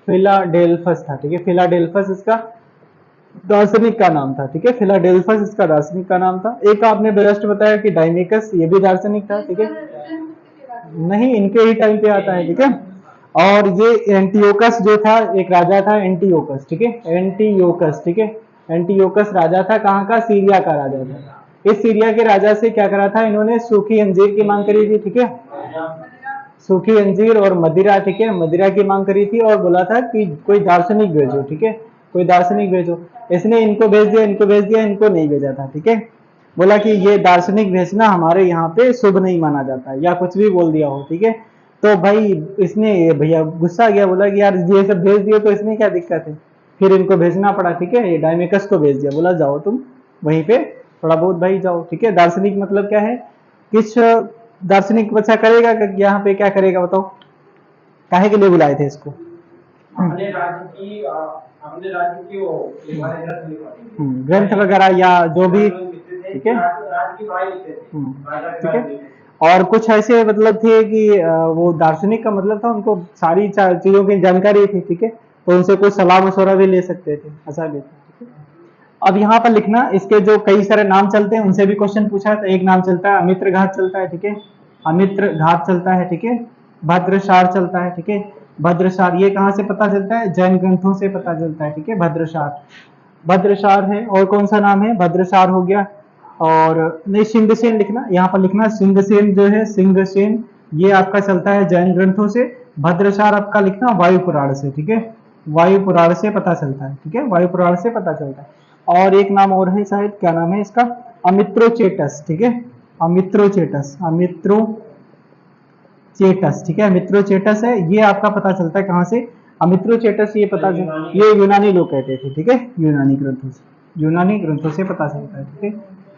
फिलाडेल्फस था, ठीक है, फिलाडेल्फस इसका दार्शनिक का नाम था, ठीक है, फिलाडेल्फस इसका दार्शनिक का नाम था। एक आपने बेस्ट बताया कि डायमेकस, ये भी दार्शनिक था, ठीक है, नहीं इनके ही टाइम पे आता है, ठीक है। और ये एंटीओकस जो था, एक राजा था एंटीओकस, ठीक है, एंटीओकस, ठीक है, एंटीओकस राजा था, कहाँ का, सीरिया का राजा था। इस सीरिया के राजा से क्या करा था इन्होंने, सूखी अंजीर की मांग करी थी, ठीक है, सूखी अंजीर और मदिरा, ठीक है, मदिरा की मांग करी थी, और बोला था कि कोई दार्शनिक भेजो, ठीक है, कोई दार्शनिक भेजो। इसने इनको भेज दिया, इनको भेज दिया, इनको नहीं भेजा था, ठीक है। बोला कि ये दार्शनिक भेजना हमारे यहाँ पे शुभ नहीं माना जाता, या कुछ भी बोल दिया हो, ठीक है। तो भाई इसने भैया गुस्सा गया, बोला कि यार ये सब भेज दिए तो इसमें क्या दिक्कत है। फिर इनको भेजना पड़ा, ठीक है, ये डायमेकस को भेज दिया, बोला जाओ तुम वहीं पे थोड़ा बहुत भाई जाओ, ठीक है। दार्शनिक मतलब क्या है, किस दार्शनिक बच्चा करेगा, यहाँ पे क्या करेगा बताओ, काहे के लिए बुलाए थे इसको, हमने राज्य की वो हमारे ग्रंथ लिखवाए, ग्रंथ वगैरह या जो भी, ठीक है, राज्य की पढ़ाई लिखते थे, राजा की ठीक है। पढ़ाई लिखते थे। और कुछ ऐसे मतलब थे कि वो दार्शनिक का मतलब था उनको सारी चीजों की जानकारी थी, ठीक है, तो उनसे कोई सलाह मशवरा भी ले सकते थे, ऐसा भी था, ठीक है। अब यहाँ पर लिखना, इसके जो कई सारे नाम चलते हैं उनसे भी क्वेश्चन पूछा है। तो एक नाम चलता है अमित्र घाट चलता है, ठीक है, अमित्र घाट चलता है, ठीक है, भद्रसार चलता है, ठीक है, भद्रसार ये कहाँ से पता चलता है, जैन ग्रंथों से पता चलता है, ठीक है, भद्रसार। भद्रशार है, और कौन सा नाम है, भद्रशार हो गया। और नहीं, सिंहसेन लिखना, यहाँ पर लिखना सिंहसेन जो है, सिंहसेन ये आपका चलता है जैन ग्रंथों से। भद्रशार आपका लिखना वायु पुराण से, ठीक है, वायु पुराण से पता चलता है, ठीक है, वायु पुराण से पता चलता है। और एक नाम और है शायद, क्या नाम है इसका, अमित्रोचेटस, ठीक है, अमित्रोचेटस, अमित्रोचेटस, ठीक है, अमित्रोचेटस है, ये आपका पता चलता है कहाँ से, अमित्रोचेटस, ये पता ये यूनानी लोग कहते थे, ठीक है, यूनानी ग्रंथों से, यूनानी ग्रंथों से पता चलता है, ठीक है,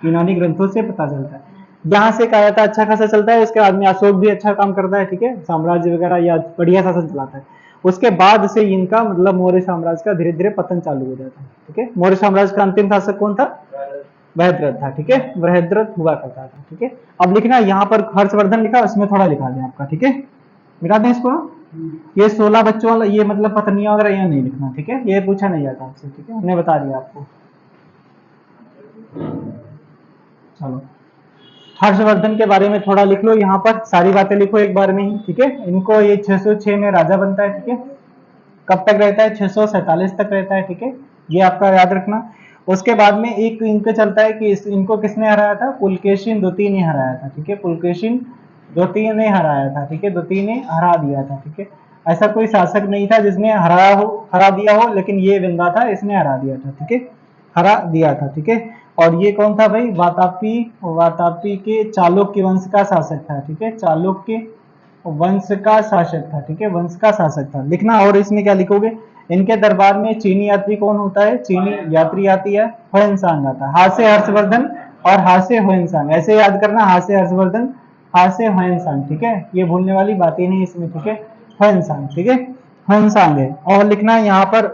यूनानी ग्रंथों से पता चलता है। यहाँ से कहा जाता है अच्छा खासा चलता है, उसके बाद में अशोक भी अच्छा काम करता है, ठीक है, साम्राज्य वगैरह या बढ़िया शासन चलाता है। उसके बाद से इनका मतलब मौर्य साम्राज्य का धीरे धीरे पतन चालू हो जाता है, ठीक है। मौर्य साम्राज्य का अंतिम शासक कौन था, बृहद्रथ था, ठीक है, बृहद्रथ हुआ करता था, ठीक है। अब लिखना यहाँ पर हर्षवर्धन लिखा, उसमें थोड़ा लिखा दें आपका, ठीक है, मिटा दें इसको। ये 16 बच्चों वाला, ये मतलब पत्नियां वगैरह यहाँ नहीं लिखना, ठीक है, ये पूछा नहीं जाता आपसे, ठीक है, हमने बता दिया आपको। चलो, हर्षवर्धन के बारे में थोड़ा लिख लो, यहाँ पर सारी बातें लिखो एक बार में ही, ठीक है। इनको ये 606 में राजा बनता है, ठीक है, कब तक रहता है, 647 तक रहता है, ठीक है, ये आपका याद रखना। उसके बाद में एक इनके चलता है कि इनको किसने हराया था, पुलकेशिन द्वितीय ने हराया था, ठीक है, पुलकेशिन द्वितीय ने हराया था, ठीक है, द्वितीय ने हरा दिया था, ठीक है। ऐसा कोई शासक नहीं था जिसने हरा दिया हो, लेकिन ये बंदा था, इसने हरा दिया था, ठीक है, हरा दिया था, ठीक है। और ये कौन था भाई, वातापी के चालुक्य वंश का शासक था, ठीक है, चालुक्य वंश का शासक था, ठीक है, वंश का शासक था लिखना। और इसमें क्या लिखोगे, इनके दरबार में चीनी यात्री कौन होता है, चीनी यात्री आती है, ह्वेनसांग आता है, हा से हर्षवर्धन और हा से ह्वेनसांग, ऐसे याद करना, हा से हर्षवर्धन, हा से ह्वेनसांग, ठीक है, ये भूलने वाली बात ही नहीं इसमें, ठीक है, ह्वेनसांग, ठीक है, ह्वेनसांग है। और लिखना यहाँ पर,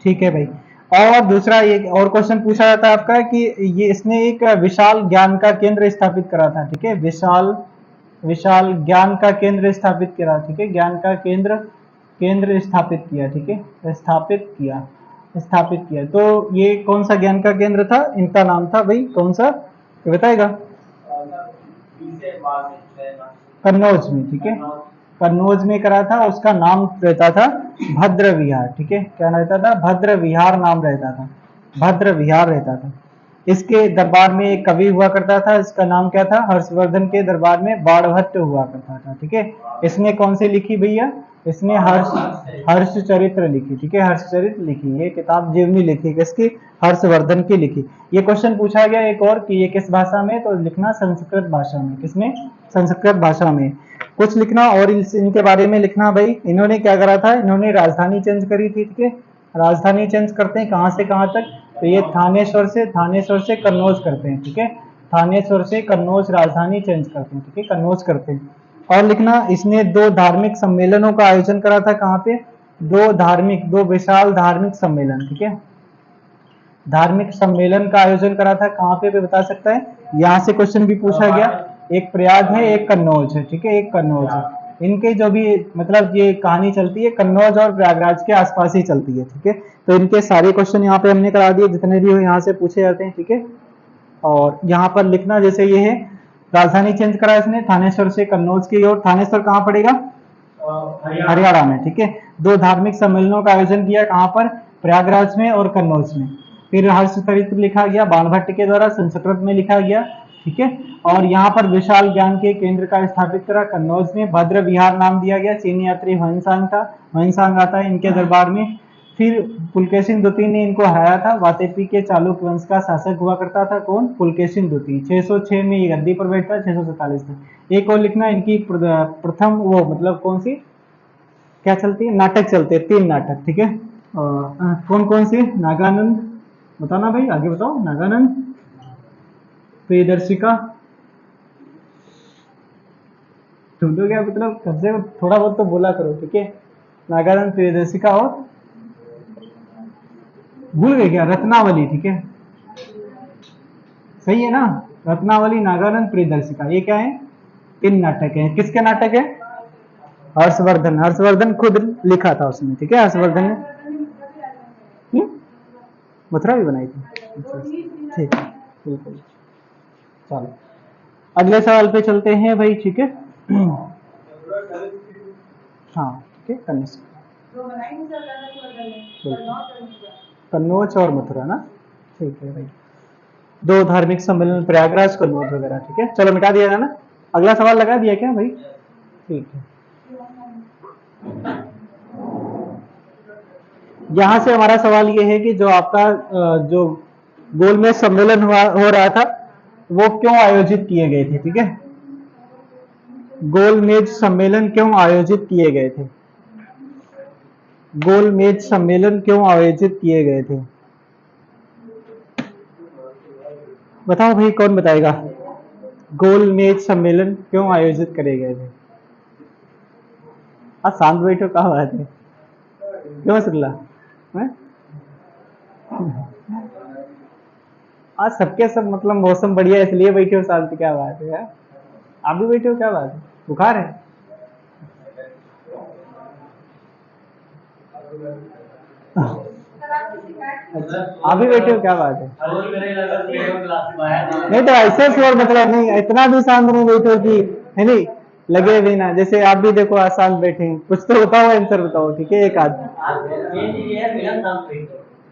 ठीक है भाई। और दूसरा एक और क्वेश्चन पूछा जाता है आपका कि ये इसने एक विशाल ज्ञान का केंद्र स्थापित करा था, ठीक है, विशाल विशाल ज्ञान का केंद्र स्थापित करा, ठीक है, ज्ञान का केंद्र केंद्र स्थापित किया, ठीक है, स्थापित किया। तो ये कौन सा ज्ञान का केंद्र था, इनका नाम था भाई कौन सा, ये बताएगा, कन्नौज में, ठीक है, कन्नौज में करा था, उसका नाम रहता था भद्र विहार, ठीक है, क्या रहता था, भद्र विहार नाम रहता था, भद्र विहार रहता था। इसके दरबार में एक कवि हुआ करता था, इसका नाम क्या था, हर्षवर्धन के दरबार में बाणभट्ट हुआ करता था, ठीक है। इसने कौन सी लिखी भैया, इसने हर्ष चरित्र लिखी, ठीक है, हर्ष चरित्र लिखी, ये किताब जीवनी लिखी, किसकी, हर्षवर्धन की लिखी। ये क्वेश्चन पूछा गया एक और कि ये किस भाषा में, तो लिखना संस्कृत भाषा में, किसमें, संस्कृत भाषा में कुछ लिखना। और इनके बारे में लिखना भाई, इन्होंने क्या करा था, इन्होंने राजधानी चेंज करी थी, ठीक है, राजधानी चेंज करते हैं कहां से कहां तक, तो ये थानेश्वर से कन्नौज करते हैं, ठीक है, थानेश्वर से कन्नौज राजधानी चेंज करते हैं, ठीक है, कन्नौज करते हैं। और लिखना, इसने 2 धार्मिक सम्मेलनों का आयोजन करा था, कहां पे, 2 विशाल धार्मिक सम्मेलन, ठीक है, धार्मिक सम्मेलन का आयोजन करा था, कहां पे बता सकता है, यहां से क्वेश्चन भी पूछा गया, एक प्रयाग है, एक कन्नौज है, ठीक है, एक कन्नौज है। इनके जो भी मतलब ये कहानी चलती है कन्नौज और प्रयागराज के आसपास ही चलती है, ठीक है। तो इनके सारे क्वेश्चन यहाँ पे हमने करा दिए, जितने भी हो यहाँ से पूछे जाते हैं, ठीक है। और यहाँ पर लिखना, जैसे ये है, राजधानी चेंज करा इसने थानेश्वर से कन्नौज की ओर, थानेश्वर कहाँ पड़ेगा, हरियाणा में, ठीक है। 2 धार्मिक सम्मेलनों का आयोजन किया, कहां पर, प्रयागराज में और कन्नौज में। फिर हर्ष चरित्र लिखा गया बाणभट्ट के द्वारा, संस्कृत में लिखा गया, ठीक है। और यहाँ पर विशाल ज्ञान के केंद्र का स्थापित करा कन्नौज में, भद्र विहार नाम दिया गया, चीनी यात्री ह्वेनसांग था, ह्वेनसांग आता है इनके दरबार में। फिर पुलकेशिन द्वितीय ने इनको हराया था, वातेपी के चालुक्य वंश का शासक हुआ करता था, कौन, पुलकेशिन द्वितीय, 606 में ये गद्दी पर बैठा, 647 में। एक और लिखना, इनकी प्रथम वो मतलब कौन सी क्या चलती है, नाटक चलते हैं, 3 नाटक, ठीक है। कौन कौन से, नागानंद, बताना भाई, आगे बताओ, नागानंद, प्रियदर्शिका, तुम तो क्या मतलब कम से कम थोड़ा बहुत तो बोला करो, ठीक है, नागानंद, प्रियदर्शिका, और भूल गए क्या, रत्नावली, ठीक है, सही है ना, रत्नावली, नागानंद, प्रियदर्शिका, ये क्या है, 3 नाटक है, किसके नाटक है, हर्षवर्धन खुद लिखा था उसने, ठीक है, हर्षवर्धन ने मथुरा भी बनाई थी, ठीक है, बिल्कुल। चलो अगले सवाल पे चलते हैं भाई, ठीक है। हाँ ठीक है, करने से कन्नौज और मथुरा ना, ठीक है भाई। 2 धार्मिक सम्मेलन प्रयागराज, कन्नौज वगैरह, ठीक है। चलो मिटा दिया ना। अगला सवाल लगा दिया क्या भाई? ठीक है। यहाँ से हमारा सवाल ये है कि जो आपका जो गोलमेज सम्मेलन हो रहा था वो क्यों आयोजित किए गए थे, ठीक है। गोलमेज सम्मेलन क्यों आयोजित किए गए थे? गोलमेज सम्मेलन क्यों आयोजित किए गए थे? बताओ भाई, कौन बताएगा? गोलमेज सम्मेलन क्यों आयोजित करे गए थे? शांत बैठो, कहाँ बात है? क्यों शुक्ला? आज सबके सब मतलब मौसम बढ़िया है इसलिए बैठे हो शांत, क्या बात है यार? आप भी बैठे हो, क्या बात है? बुखार है? अच्छा, आप भी बैठे हो, क्या बात है? नहीं तो ऐसे शोर मतलब नहीं, इतना भी शांत नहीं बैठो कि है नहीं लगे भी ना। जैसे आप भी देखो शांत बैठे हैं, कुछ तो बताओ, आंसर बताओ, ठीक है। एक आदमी।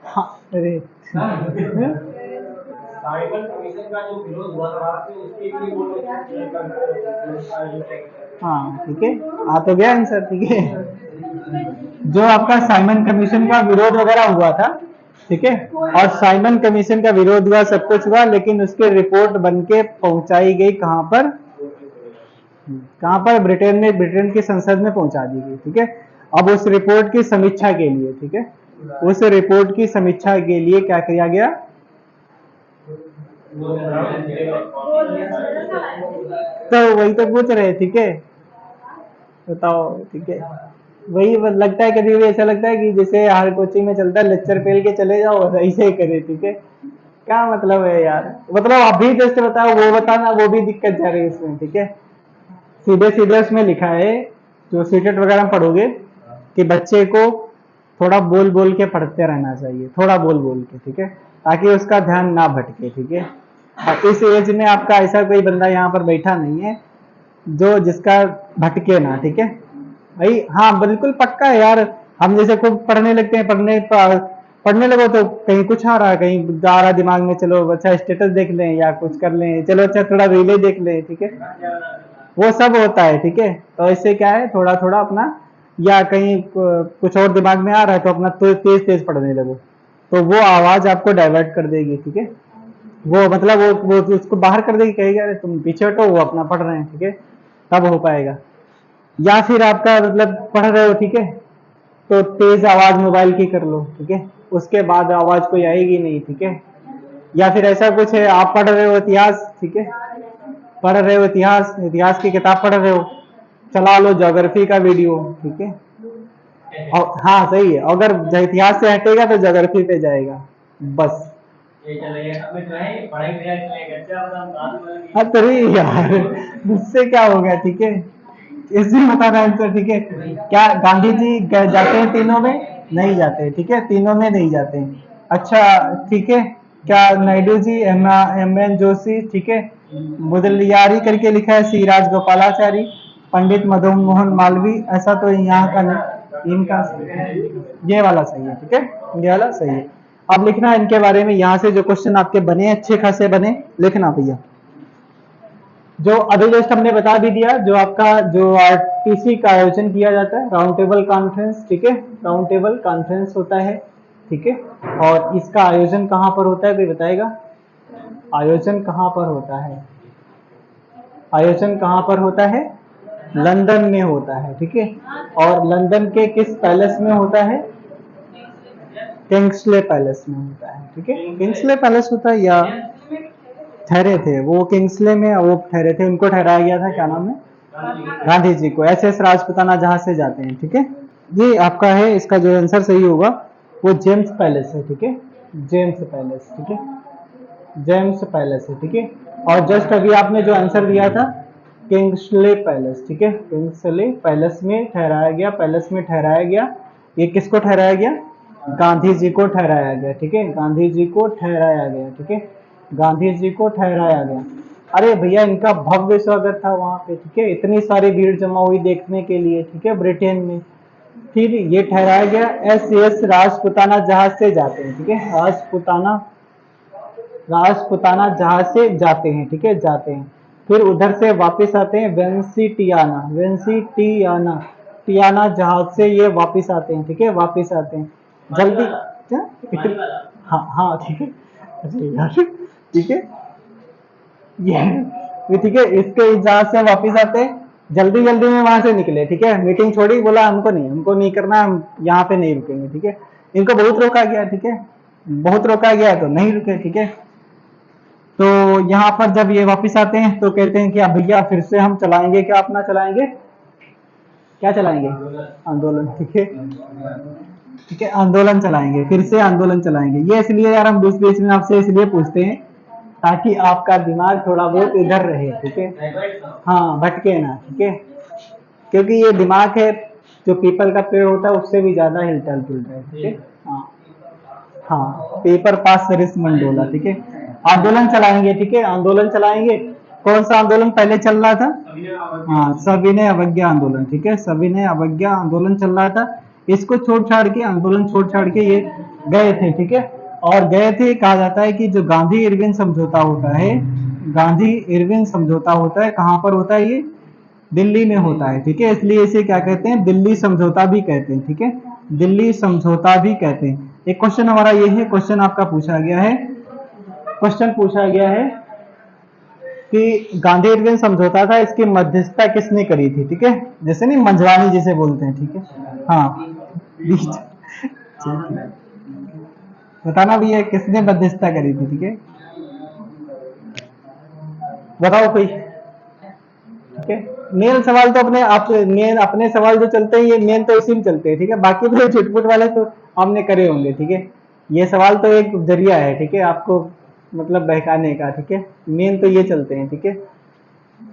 हाँ, अरे साइबर कमीशन का जो विरोध हुआ था भारत में, उसके लिए वो लोग हाँ ठीक है, आ तो गया आंसर, ठीक है। जो आपका साइमन कमीशन का विरोध वगैरह हुआ था, ठीक है, और साइमन कमीशन का विरोध हुआ, सब कुछ हुआ, लेकिन उसकी रिपोर्ट बन के पहुंचाई गई कहां पर? कहां पर? ब्रिटेन में, ब्रिटेन की संसद में पहुंचा दी गई, ठीक है। अब उस रिपोर्ट की समीक्षा के लिए, ठीक है, उस रिपोर्ट की समीक्षा के लिए क्या किया गया? तो वही तो पूछ रहे, ठीक है, बताओ, ठीक है। वही लगता है, कभी कभी ऐसा लगता है कि जैसे हर कोचिंग में चलता है, लेक्चर फेल के चले जाओ, ऐसे ही करे, ठीक है। क्या मतलब है यार? मतलब अभी जैसे बताओ, वो बताना, वो भी दिक्कत जा रही है इसमें, ठीक है। सीधे सीधे उसमें लिखा है, जो सीटेट वगैरह में पढ़ोगे, कि बच्चे को थोड़ा बोल बोल के पढ़ते रहना चाहिए, थोड़ा बोल बोल के, ठीक है, ताकि उसका ध्यान ना भटके, ठीक है। और इस एज में आपका ऐसा कोई बंदा यहाँ पर बैठा नहीं है जो जिसका भटके ना, ठीक है भाई। हाँ बिल्कुल पक्का है यार। हम जैसे खूब पढ़ने लगते हैं, पढ़ने लगो तो कहीं कुछ आ रहा है, कहीं जा रहा दिमाग में, चलो अच्छा स्टेटस देख लें या कुछ कर लें, चलो अच्छा थोड़ा रीले देख लें, ठीक है, वो सब होता है, ठीक है। तो इससे क्या है, थोड़ा थोड़ा अपना, या कहीं कुछ और दिमाग में आ रहा है तो अपना तो तेज तेज पढ़ने लगो, तो वो आवाज आपको डाइवर्ट कर देगी, ठीक है। वो मतलब वो उसको बाहर कर देगी, कहेगी अरे तुम पीछे हटो, वो अपना पढ़ रहे हैं, ठीक है, तब हो पाएगा। या फिर आपका मतलब पढ़ रहे हो, ठीक है, तो तेज आवाज मोबाइल की कर लो, ठीक है, उसके बाद आवाज कोई आएगी नहीं, ठीक है। या फिर ऐसा कुछ है, आप पढ़ रहे हो इतिहास, ठीक है, पढ़ रहे हो इतिहास, इतिहास की किताब पढ़ रहे हो, चला लो ज्योग्राफी का वीडियो, ठीक है। और हाँ सही है, अगर इतिहास से हटेगा तो ज्योग्राफी पे जाएगा, बस। अरे यार, मुझसे क्या हो गया, ठीक है, इसमें बताना आंसर, ठीक है। क्या गांधी जी जाते हैं तीनों में? नहीं जाते, ठीक है, तीनों में नहीं जाते। अच्छा ठीक है, क्या नायडू जी, एम एन जोशी, ठीक है, मुदलियारी करके लिखा है, सी राजगोपालाचारी, पंडित मदन मोहन मालवीय, ऐसा तो यहाँ का नहीं, इनका ये वाला सही है, ठीक है, ये वाला सही है। अब लिखना इनके बारे में, यहाँ से जो क्वेश्चन आपके बने अच्छे खासे बने, लिखना भैया। जो अभी जस्ट हमने बता भी दिया, जो आपका जो आरटीसी का आयोजन किया जाता है, राउंड टेबल कॉन्फ्रेंस, ठीक है, राउंड टेबल कॉन्फ्रेंस होता है, ठीक है। और इसका आयोजन कहाँ पर होता है, कोई बताएगा? आयोजन कहाँ पर होता है? आयोजन कहाँ पर होता है? लंदन में होता है, ठीक है। और लंदन के किस पैलेस में होता है? किंग्सले पैलेस में होता है, ठीक है। किंग्सले पैलेस होता है, या ठहरे थे वो किंग्सले में, वो ठहरे थे, उनको ठहराया गया था, क्या नाम है? गांधी जी को, एस राजपुताना जहाज से जाते हैं, ठीक है। ये आपका है, इसका जो आंसर सही होगा वो जेम्स पैलेस है, ठीक है, जेम्स पैलेस, ठीक है, जेम्स पैलेस है, ठीक है। और जस्ट अभी आपने जो आंसर दिया था किंग्सले पैलेस, ठीक है, किंग्सले पैलेस में ठहराया गया, पैलेस में ठहराया गया। ये किसको ठहराया गया? गांधी जी को ठहराया गया, ठीक है, गांधी जी को ठहराया गया, ठीक है, गांधी जी को ठहराया गया। अरे भैया, इनका भव्य स्वागत था वहां पे, ठीक है, इतनी सारी भीड़ जमा हुई देखने के लिए, ठीक है, ब्रिटेन में, फिर ये ठहराया गया एस राजपुताना जहाज से जाते हैं, ठीक है, राजपुताना जहाज से जाते हैं, ठीक है, जाते हैं। फिर उधर से वापस आते हैं टियाना जहाज से ये वापस आते हैं, ठीक है, वापस आते हैं जल्दी। क्या हाँ हाँ ठीक है, अरे यार ठीक है, ये ठीक है, इसके जहाज से वापस आते हैं, जल्दी जल्दी में वहां से निकले, ठीक है, मीटिंग छोड़ी, बोला हमको नहीं करना, हम यहाँ पे नहीं रुकेंगे, ठीक है। इनको बहुत रोका गया, ठीक है, बहुत रोका गया तो नहीं रुके, ठीक है। तो यहाँ पर जब ये वापस आते हैं तो कहते हैं कि अब भैया फिर से हम चलाएंगे, क्या अपना चलाएंगे, क्या चलाएंगे, आंदोलन, ठीक है, ठीक है, आंदोलन चलाएंगे, फिर से आंदोलन चलाएंगे। ये इसलिए यार हम बीच बीच में आपसे इसलिए पूछते हैं ताकि आपका दिमाग थोड़ा बहुत इधर रहे, ठीक है, हाँ भटके ना, ठीक है, क्योंकि ये दिमाग है जो पीपल का पेड़ होता है उससे भी ज्यादा हिलता जुलता है, ठीक है। हाँ हाँ, पेपर पास सरिस मंडोला, ठीक है, आंदोलन चलाएंगे, ठीक है, आंदोलन चलाएंगे। कौन सा आंदोलन पहले चल रहा था, हाँ सविनय अवज्ञा आंदोलन, ठीक है, सविनय अवज्ञा आंदोलन चल रहा था। इसको छोड़ छाड़ के, आंदोलन छोड़ छाड़ के ये गए थे, ठीक है, और गए थे, कहा जाता है कि जो गांधी इरविन समझौता होता है, गांधी इरविन समझौता होता है, कहाँ पर होता है ये, दिल्ली में होता है, ठीक है, इसलिए इसे क्या कहते हैं, दिल्ली समझौता भी कहते हैं, ठीक है, दिल्ली समझौता भी कहते हैं। एक क्वेश्चन हमारा ये है, क्वेश्चन आपका पूछा गया है, क्वेश्चन पूछा गया है कि गांधी इरविन समझौता था, इसकी मध्यस्थता किसने करी थी, ठीक है, जैसे नहीं मंझवानी जिसे बोलते हैं, ठीक है, हाँ बीच बताना भी है किसने मध्यस्थता करी थी, ठीक है, बताओ कोई, ठीक है। मेन सवाल तो अपने आप, मेन अपने सवाल जो चलते हैं ये मेन तो इसी में चलते हैं, ठीक है, बाकी तो चुटपुट वाले तो हमने करे होंगे, ठीक है, ये सवाल तो एक जरिया है, ठीक है, आपको मतलब बहकाने का, ठीक है, मेन तो ये चलते हैं, ठीक है।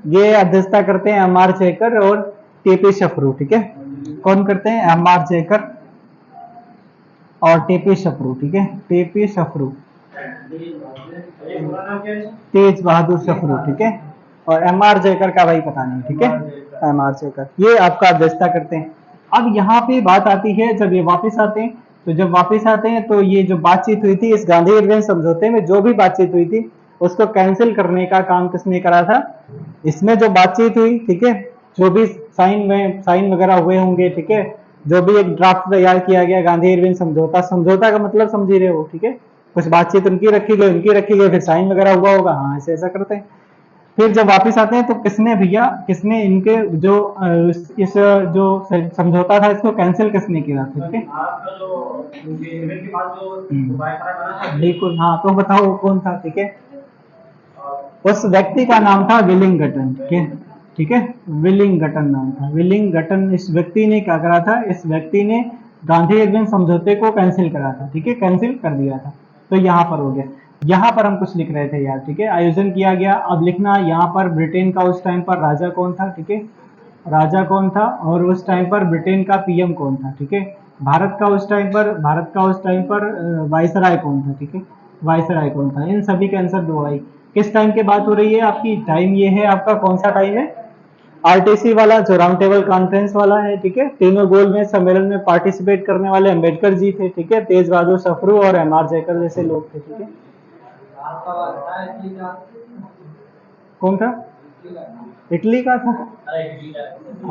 ये अध्यक्षता करते हैं एम आर जयकर और टीपी सफरू, ठीक है, कौन करते हैं, एम आर जयकर और टीपी सफरू, ठीक है, टीपी सफरू, तेज बहादुर सफरू, ठीक है, और एम आर जयकर का भाई पता नहीं, ठीक है, एम आर जयकर ये आपका अध्यक्षता करते हैं। अब यहाँ पे बात आती है, जब ये वापस आते हैं, तो जब वापस आते हैं तो ये जो बातचीत हुई थी इस गांधी इरविन समझौते में, जो भी बातचीत हुई थी उसको कैंसिल करने का काम किसने करा था, इसमें जो बातचीत हुई, ठीक है, जो भी साइन वगैरह हुए होंगे, ठीक है, जो भी एक ड्राफ्ट तैयार किया गया गांधी इरविन समझौता, समझौता का मतलब समझ ही रहे हो, ठीक है, कुछ बातचीत उनकी रखी गई, फिर साइन वगैरह हुआ होगा, हाँ ऐसे ऐसा करते हैं। फिर जब वापस आते हैं तो किसने भैया, किसने इनके जो इस जो समझौता था इसको कैंसिल किसने किया था, ठीक है, बिल्कुल, हाँ तो बताओ कौन था, ठीक है, उस व्यक्ति का नाम था विलिंगटन, ठीक है, ठीक है, विलिंगटन नाम था, विलिंगटन, इस व्यक्ति ने क्या करा था, इस व्यक्ति ने गांधी इरविन समझौते को कैंसिल करा था, ठीक है, कैंसिल कर दिया था। तो यहाँ पर हो गया, यहाँ पर हम कुछ लिख रहे थे यार, ठीक है, आयोजन किया गया, अब लिखना यहाँ पर ब्रिटेन का उस टाइम पर राजा कौन था, ठीक है, राजा कौन था, और उस टाइम पर ब्रिटेन का पीएम कौन था, ठीक है, भारत का उस टाइम पर वायसराय कौन था, ठीक है, वायसराय कौन था, इन सभी के आंसर दो भाई। किस टाइम की बात हो रही है आपकी, टाइम ये है आपका, कौन सा टाइम है, आरटीसी वाला जो राउंड टेबल कॉन्फ्रेंस वाला है, ठीक है, तीनों गोल में सम्मेलन में पार्टिसिपेट करने वाले अम्बेडकर जी थे, ठीक है, तेज बहादुर सफरू और एम आर जयकर जैसे लोग थे, ठीक है। कौन था, इटली का था,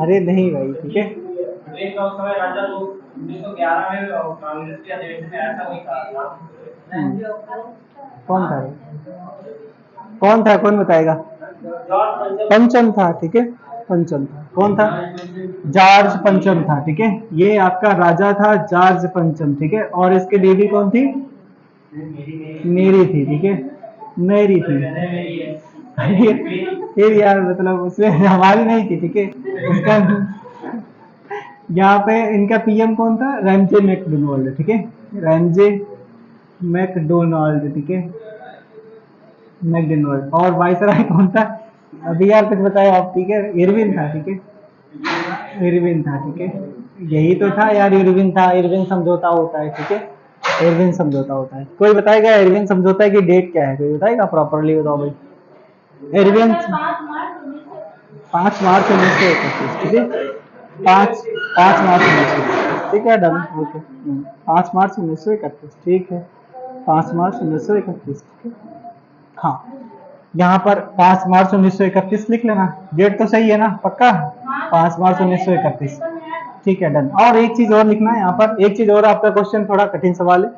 अरे नहीं भाई, ठीक है, कौन था, कौन था, कौन बताएगा, पंचम था, ठीक है, पंचम था, कौन था, जॉर्ज पंचम था, ठीक है, ये आपका राजा था जॉर्ज पंचम, ठीक है, और इसकी बीवी कौन थी, मेरी थी, ठीक है, मेरी थी, फिर यार मतलब उसमें हमारी नहीं थी, ठीक है, उसका यहाँ पे इनका पीएम कौन था, रैमजे मैकडोनाल्ड, ठीक है, रैमजे मैकडोनाल्ड, ठीक है, मैकडोनाल्ड, और वाइसराय कौन था, अभी यार कुछ बताया आप, ठीक है, इरविन था, ठीक है, इरविन था, ठीक है, यही तो था यार, इरविन था, इरविन समझौता होता है, ठीक है, इरविन समझौता होता है। कोई बताएगा इरविन समझौता की डेट क्या है, कोई बताएगा, प्रॉपरली बताओ भाई, इरविन 5 मार्च 1931, ठीक है, 5 मार्च 1931, ठीक है, डन, ओके। 5 मार्च 1931, ठीक है, 5 मार्च 1931, ठीक है। हाँ, यहाँ पर 5 मार्च 1931 लिख लेना, डेट तो सही है ना, पक्का? 5 मार्च 1931, ठीक है, डन। और एक चीज और लिखना है यहाँ पर, एक चीज और, आपका क्वेश्चन थोड़ा कठिन सवाल है।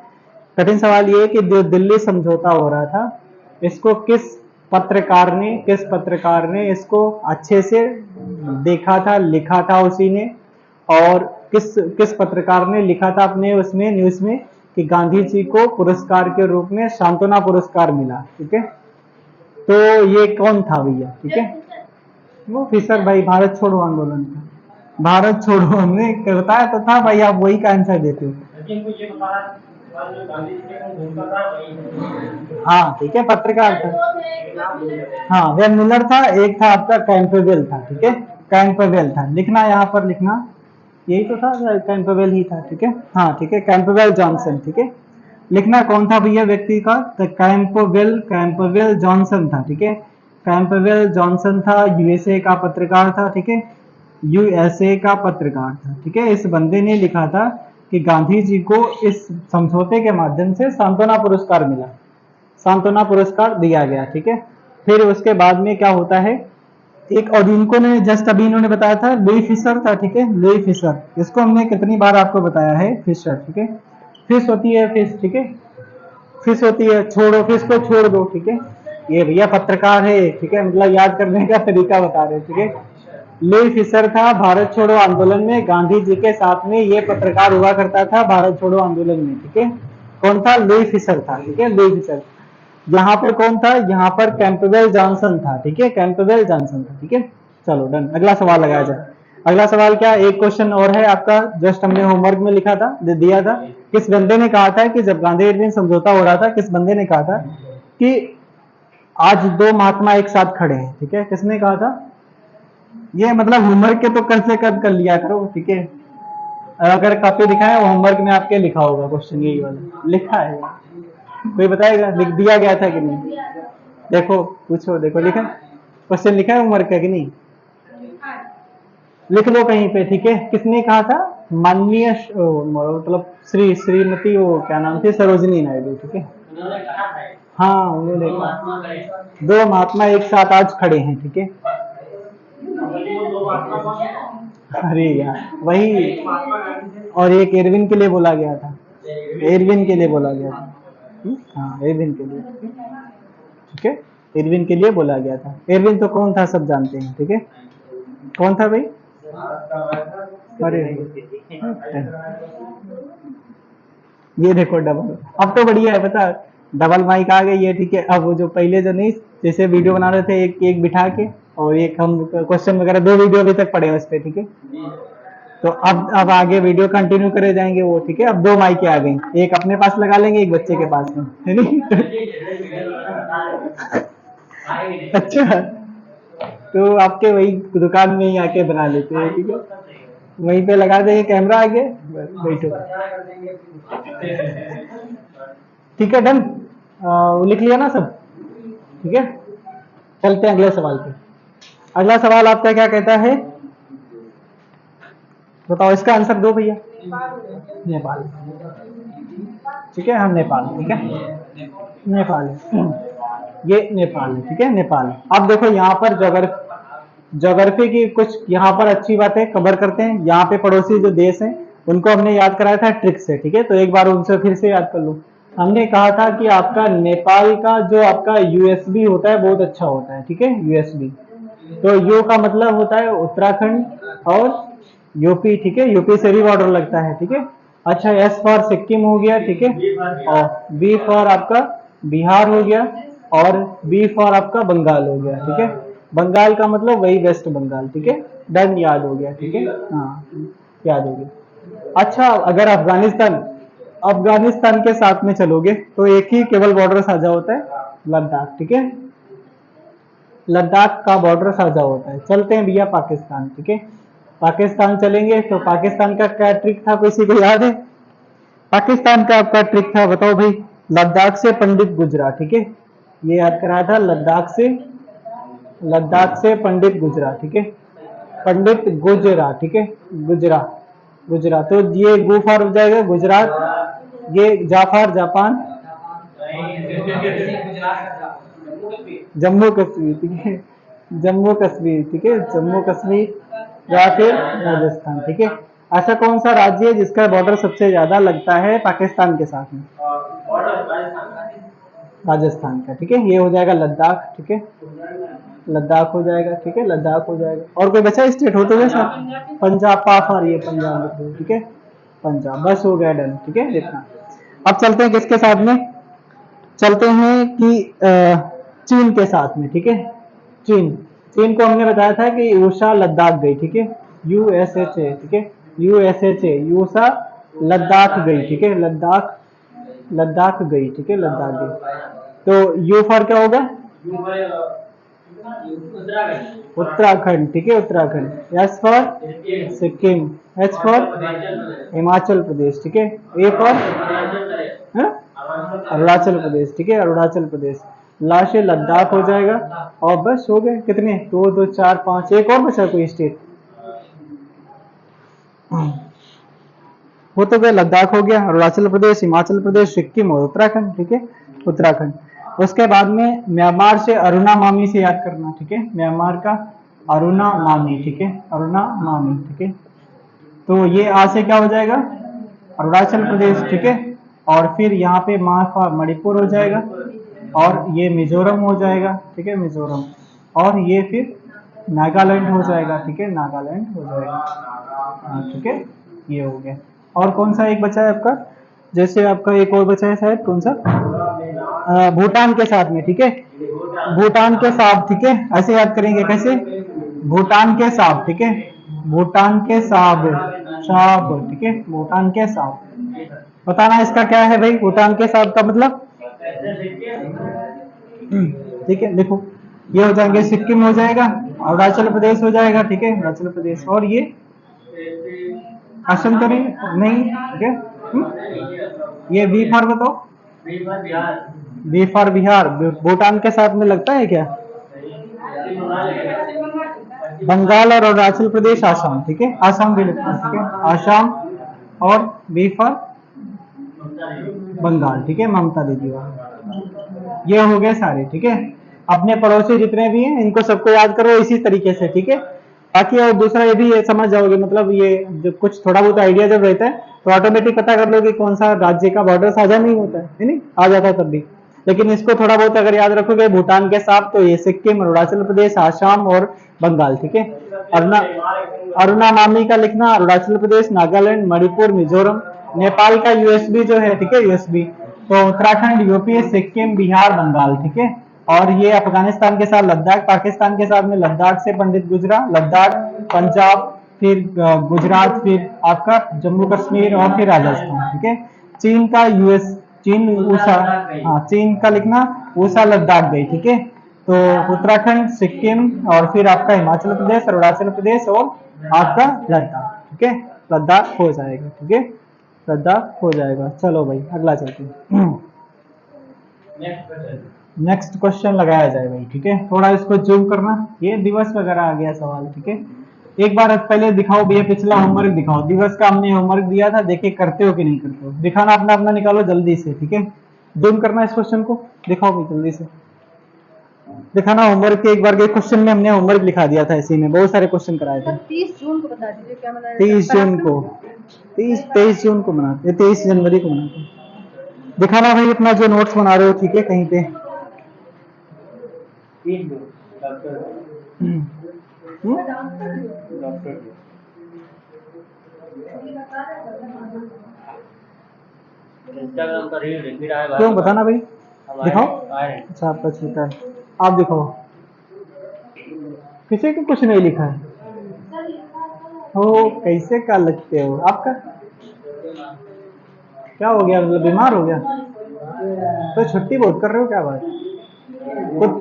कठिन सवाल ये है कि जो दिल्ली समझौता हो रहा था, इसको किस पत्रकार ने इसको अच्छे से देखा था, लिखा था उसी ने, और किस किस पत्रकार ने लिखा था अपने उसमें न्यूज में कि गांधी जी को पुरस्कार के रूप में सांत्वना पुरस्कार मिला, ठीक है। तो ये कौन था भैया, ठीक है? वो फिशर भाई, भारत छोड़ो आंदोलन का, भारत छोड़ो, हमने बताया तो था भाई, आप वही का आंसर देते हो। लेकिन मुझे बता रहा है, जो गांधी जी के को घूमता था वही है। हाँ ठीक है, पत्रकार था। नाम भूल गया। हाँ, वैन मुलर था, एक था आपका कैंपबेल था, ठीक है, कैंपबेल था, लिखना यहाँ पर, लिखना यही तो था, कैंपबेल ही था, ठीक है। हाँ ठीक है, कैंपबेल जॉनसन, ठीक है। लिखना कौन था भैया व्यक्ति का, तो कैंपबेल जॉनसन था, ठीक है। कैंपबेल जॉनसन था, यूएसए का पत्रकार था, ठीक है, यूएसए का पत्रकार था, ठीक है। इस बंदे ने लिखा था कि गांधी जी को इस समझौते के माध्यम से सांत्वना पुरस्कार मिला, सांत्वना पुरस्कार दिया गया, ठीक है। फिर उसके बाद में क्या होता है, एक और इनको ने जस्ट अभी इन्होंने बताया था, लुई फिशर था, ठीक है, लुई फिशर, इसको हमने कितनी बार आपको बताया है, फिशर, ठीक है। फिश होती है, फिश, ठीक है, फिश होती है, छोड़ो, फिश को छोड़ दो, ठीक है। ये भैया पत्रकार है, ठीक है, मतलब याद करने का तरीका बता रहे, ठीक है। लुई फिशर था, भारत छोड़ो आंदोलन में गांधी जी के साथ में ये पत्रकार हुआ करता था, भारत छोड़ो आंदोलन में, ठीक है। कौन था, लुई फिशर था, ठीक है, लुई फिशर। यहाँ पर कौन था, यहाँ पर कैंपबेल जॉनसन था, ठीक है, कैंपबेल जॉनसन था, ठीक है। चलो डन, अगला सवाल लगाया जाए। अगला सवाल क्या, एक क्वेश्चन और है आपका, जस्ट हमने होमवर्क में लिखा था, दिया था। किस बंदे ने कहा था कि जब गांधी इरविन समझौता हो रहा था, किस बंदे ने कहा था कि आज दो महात्मा एक साथ खड़े हैं, ठीक है, किसने कहा था? ये मतलब होमवर्क के तो कल से कर लिया करो, ठीक है। अगर कॉपी दिखाए, वो होमवर्क में आपके लिखा होगा क्वेश्चन, यही वाला लिखा है, कोई बताएगा लिख दिया गया था कि नहीं? देखो, पूछो, देखो लिखा क्वेश्चन, लिखा है होमवर्क का कि नहीं? लिख लो कहीं पे, ठीक है। किसने कहा था? माननीय मतलब श्रीमती, वो क्या नाम थी, सरोजिनी नायडू, ठीक है। उन्होंने कहा था, हाँ, उन्होंने दो कहा महात्मा खड़े। दो महात्मा एक साथ आज खड़े हैं, ठीक है। वो दो महात्मा कौन है? अरे यार, वही, एक महात्मा गांधी थे। और एक एरविन के लिए बोला गया था, एरविन के लिए बोला गया था। हाँ, एरविन के लिए, ठीक है, एरविन के लिए बोला गया था। एरविन तो कौन था, सब जानते हैं, ठीक है। कौन था भाई? अरे ये देखो डबल, अब तो बढ़िया है, पता, डबल माइक आ गई है, ठीक है। अब वो जो पहले जो नहीं, जैसे वीडियो बना रहे थे एक एक बिठा के, और एक हम क्वेश्चन वगैरह, 2 वीडियो अभी तक पड़े हैं उस पर, ठीक है। तो अब आगे वीडियो कंटिन्यू करे जाएंगे वो, ठीक है। अब 2 माइकें आ गई, एक अपने पास लगा लेंगे, एक बच्चे के पास में, है नहीं? अच्छा, तो आपके वही दुकान में ही आके बना लेते हैं, ठीक है, वहीं पे लगा देंगे कैमरा आगे, बैठो, ठीक है, डन। लिख लिया ना सब, ठीक है। चलते हैं अगले सवाल पे। अगला सवाल आपका क्या कहता है, बताओ, इसका आंसर दो भैया। नेपाल, ठीक है, हम नेपाल, ठीक है, नेपाल है, ये नेपाल है, ठीक है, नेपाल। अब देखो यहाँ पर ज्योग्राफी की कुछ यहाँ पर अच्छी बातें कवर करते हैं। यहाँ पे पड़ोसी जो देश हैं उनको हमने याद कराया था ट्रिक से, ठीक है, तो एक बार उनसे फिर से याद कर लो। हमने कहा था कि आपका नेपाल का जो आपका यूएसबी होता है बहुत अच्छा होता है, ठीक है, यूएसबी। तो यू का मतलब होता है उत्तराखंड और यूपी, ठीक है, यूपी से भी बॉर्डर लगता है, ठीक है। अच्छा, एस फॉर सिक्किम हो गया, ठीक है, और बी फॉर आपका बिहार हो गया, और बी फॉर आपका बंगाल हो गया, ठीक है। बंगाल का मतलब वही वेस्ट बंगाल, ठीक है, डन, याद हो गया, ठीक है, हाँ, याद हो गया। अच्छा, अगर अफगानिस्तान के साथ में चलोगे तो एक ही केवल बॉर्डर साझा होता है, लद्दाख, ठीक है, लद्दाख का बॉर्डर साझा होता है। चलते हैं भैया पाकिस्तान, ठीक है, पाकिस्तान चलेंगे तो पाकिस्तान का क्या ट्रिक था, किसी को याद है? पाकिस्तान का आपका ट्रिक था, बताओ भाई। लद्दाख से पंडित गुजरा, ठीक है, ये याद कराया था, लद्दाख से पंडित गुजरा, ठीक है, पंडित गुजरा, ठीक है, गुजरा, गुजरात, तो ये गु फॉर हो जाएगा गुजरात, ये जा फॉर जापान, जम्मू कश्मीर, ठीक है, जम्मू कश्मीर, ठीक है, जम्मू कश्मीर या फिर राजस्थान, ठीक है। ऐसा कौन सा राज्य है जिसका बॉर्डर सबसे ज्यादा लगता है पाकिस्तान के साथ में? राजस्थान का, ठीक है, ये हो जाएगा लद्दाख, ठीक है, लद्दाख हो जाएगा, ठीक है, लद्दाख हो जाएगा। और कोई बचा स्टेट हो तो वैसा? पंजाब, पाफ आ रही है पंजाब लिख दो, ठीक है, पंजाब, बस हो गया डन, ठीक है। देखना अब चलते हैं किसके साथ में, चलते हैं कि चीन के साथ में, ठीक है। चीन, चीन को हमने बताया था कि ऊषा लद्दाख गई, ठीक है, USHA, ठीक है, USHA, यूषा लद्दाख गई, ठीक है, लद्दाख, लद्दाख गई, ठीक है, लद्दाख गई। तो यू फॉर क्या होगा? उत्तराखंड, ठीक है, Uttarakhand. S for Sikkim, H for Himachal Pradesh, ठीक है, ए फॉर अरुणाचल प्रदेश, ठीक है, अरुणाचल प्रदेश। लास्ट लद्दाख हो जाएगा। और बस हो गए कितने, 2 2 4 5, एक और बचा कोई स्टेट, वो तो गया, लद्दाख हो गया, अरुणाचल प्रदेश, हिमाचल प्रदेश, सिक्किम और उत्तराखंड, ठीक है, उत्तराखंड। उसके बाद में म्यांमार से अरुणा मामी से याद करना, ठीक है, म्यांमार का अरुणा मामी, ठीक है, अरुणा मामी, ठीक है। तो ये आ से क्या हो जाएगा, अरुणाचल प्रदेश, ठीक है। और फिर यहाँ पे माफा मणिपुर हो जाएगा, और ये मिजोरम हो जाएगा, ठीक है, मिजोरम। और ये फिर नागालैंड हो जाएगा, ठीक है, नागालैंड हो जाएगा, ठीक है, ये हो गया। और कौन सा एक बचा है आपका, जैसे आपका एक और बचा है शायद, कौन सा, भूटान के साथ में, ठीक है, भूटान के साथ, ठीक है, ऐसे याद करेंगे कैसे, भूटान के साथ, ठीक है, भूटान के साथ, साब, ठीक है, भूटान के साथ। बताना इसका क्या है भाई, भूटान के साथ का मतलब, ठीक है, देखो ये हो जाएंगे, सिक्किम हो जाएगा, अरुणाचल प्रदेश हो जाएगा, ठीक है, अरुणाचल प्रदेश। और ये असम तो नहीं, ठीक है, ये वी फॉर बताओ, वी फॉर बिहार, भूटान के साथ में लगता है क्या, बंगाल और अरुणाचल प्रदेश, आसाम, ठीक है, आसाम भी लगता है, ठीक है, आसाम। और बी फॉर बंगाल, ठीक है, ममता दीदी वाला। ये हो गए सारे, ठीक है। अपने पड़ोसी जितने भी हैं इनको सबको याद करो इसी तरीके से, ठीक है। बाकी और दूसरा ये भी समझ जाओगे, मतलब ये जो कुछ थोड़ा बहुत आइडिया जब रहता है तो ऑटोमेटिक पता कर लो कि कौन सा राज्य का बॉर्डर साझा नहीं होता है नहीं, आ जाता है तब भी। लेकिन इसको थोड़ा बहुत अगर याद रखोगे, भूटान के साथ तो ये सिक्किम, अरुणाचल प्रदेश, आसाम और बंगाल, ठीक है। अरुणा मामी का लिखना, अरुणाचल प्रदेश, नागालैंड, मणिपुर, मिजोरम। नेपाल का यूएसबी जो है, ठीक है, यूएसबी। तो उत्तराखंड, यूपी, सिक्किम, बिहार, बंगाल, ठीक है। और ये अफगानिस्तान के साथ लद्दाख, पाकिस्तान के साथ में लद्दाख से पंडित गुजरा, लद्दाख, पंजाब, फिर गुजरात, फिर आपका जम्मू कश्मीर और फिर राजस्थान, ठीक है। चीन का यूएस, चीन ऊषा, हाँ चीन का लिखना, ऊषा लद्दाख गई, ठीक है। तो उत्तराखंड, सिक्किम और फिर आपका हिमाचल प्रदेश, अरुणाचल प्रदेश और आपका लद्दाख, ठीक है, लद्दाख हो जाएगा, ठीक है, लद्दाख हो जाएगा। चलो भाई अगला चलते हैं, नेक्स्ट क्वेश्चन लगाया जाए भाई, ठीक है। थोड़ा इसको जूम करना, ये दिवस वगैरह आ गया सवाल, ठीक है। एक बार पहले दिखाओ भैया, पिछला होमवर्क दिखाओ, दिवस का हमने होमवर्क दिया था, देखिए करते हो कि नहीं करते हो, दिखाना अपना अपना निकालो जल्दी से, ठीक है। जूम करना इस क्वेश्चन को, दिखाओ भाई जल्दी से, दिखाना होमवर्क के। एक बार के क्वेश्चन में हमने होमवर्क लिखा दिया था, इसी में बहुत सारे क्वेश्चन कराए थे। 30 जून को बता दीजिए क्या मनाया 30 जून को, 23 जून को मनाते, 23 जनवरी को मनाते। दिखाना भाई अपना जो नोट्स बना रहे हो, ठीक है, कहीं पे। इंस्टाग्राम का रील दिख रहा है, क्यों बताना भाई, दिखाओ। आए अच्छा आपका छोटा है, आप दिखाओ। किसी को कुछ नहीं लिखा है, हो कैसे का लगते हो आपका, क्या हो गया, मतलब बीमार हो गया तो छुट्टी बहुत कर रहे हो, क्या बात, कुछ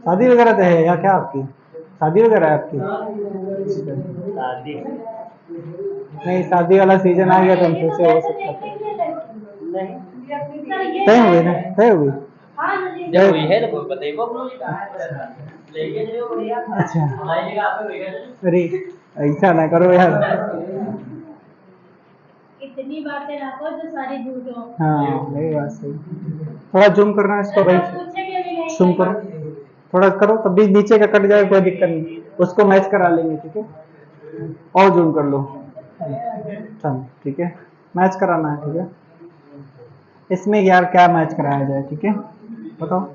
शादी वगैरह तो है या क्या आपकी, शादी वगैरह है आपकी, शादी नहीं शादी वाला सीजन आ गया तो हम सोचे हो सकता था, नहीं तय हो गई ना, तय हो गई, जब हुई है तो बताइए वो लेके जो बढ़िया अच्छा हमारी जगह आप लोग अरे ऐसा ना करो यार। इतनी बातें रखो जो सारी झूठ हो। हाँ वही बात सही। थोड़ा जूम करना इसको भाई, पूछेंगे भी नहीं। जूम करो थोड़ा करो, तब भी नीचे का कट जाए कोई दिक्कत नहीं, उसको मैच करा लेंगे ठीक है। और जूम कर लो, चल ठीक है, मैच कराना है ठीक है। इसमें यार क्या मैच कराया जाए ठीक है, बताओ।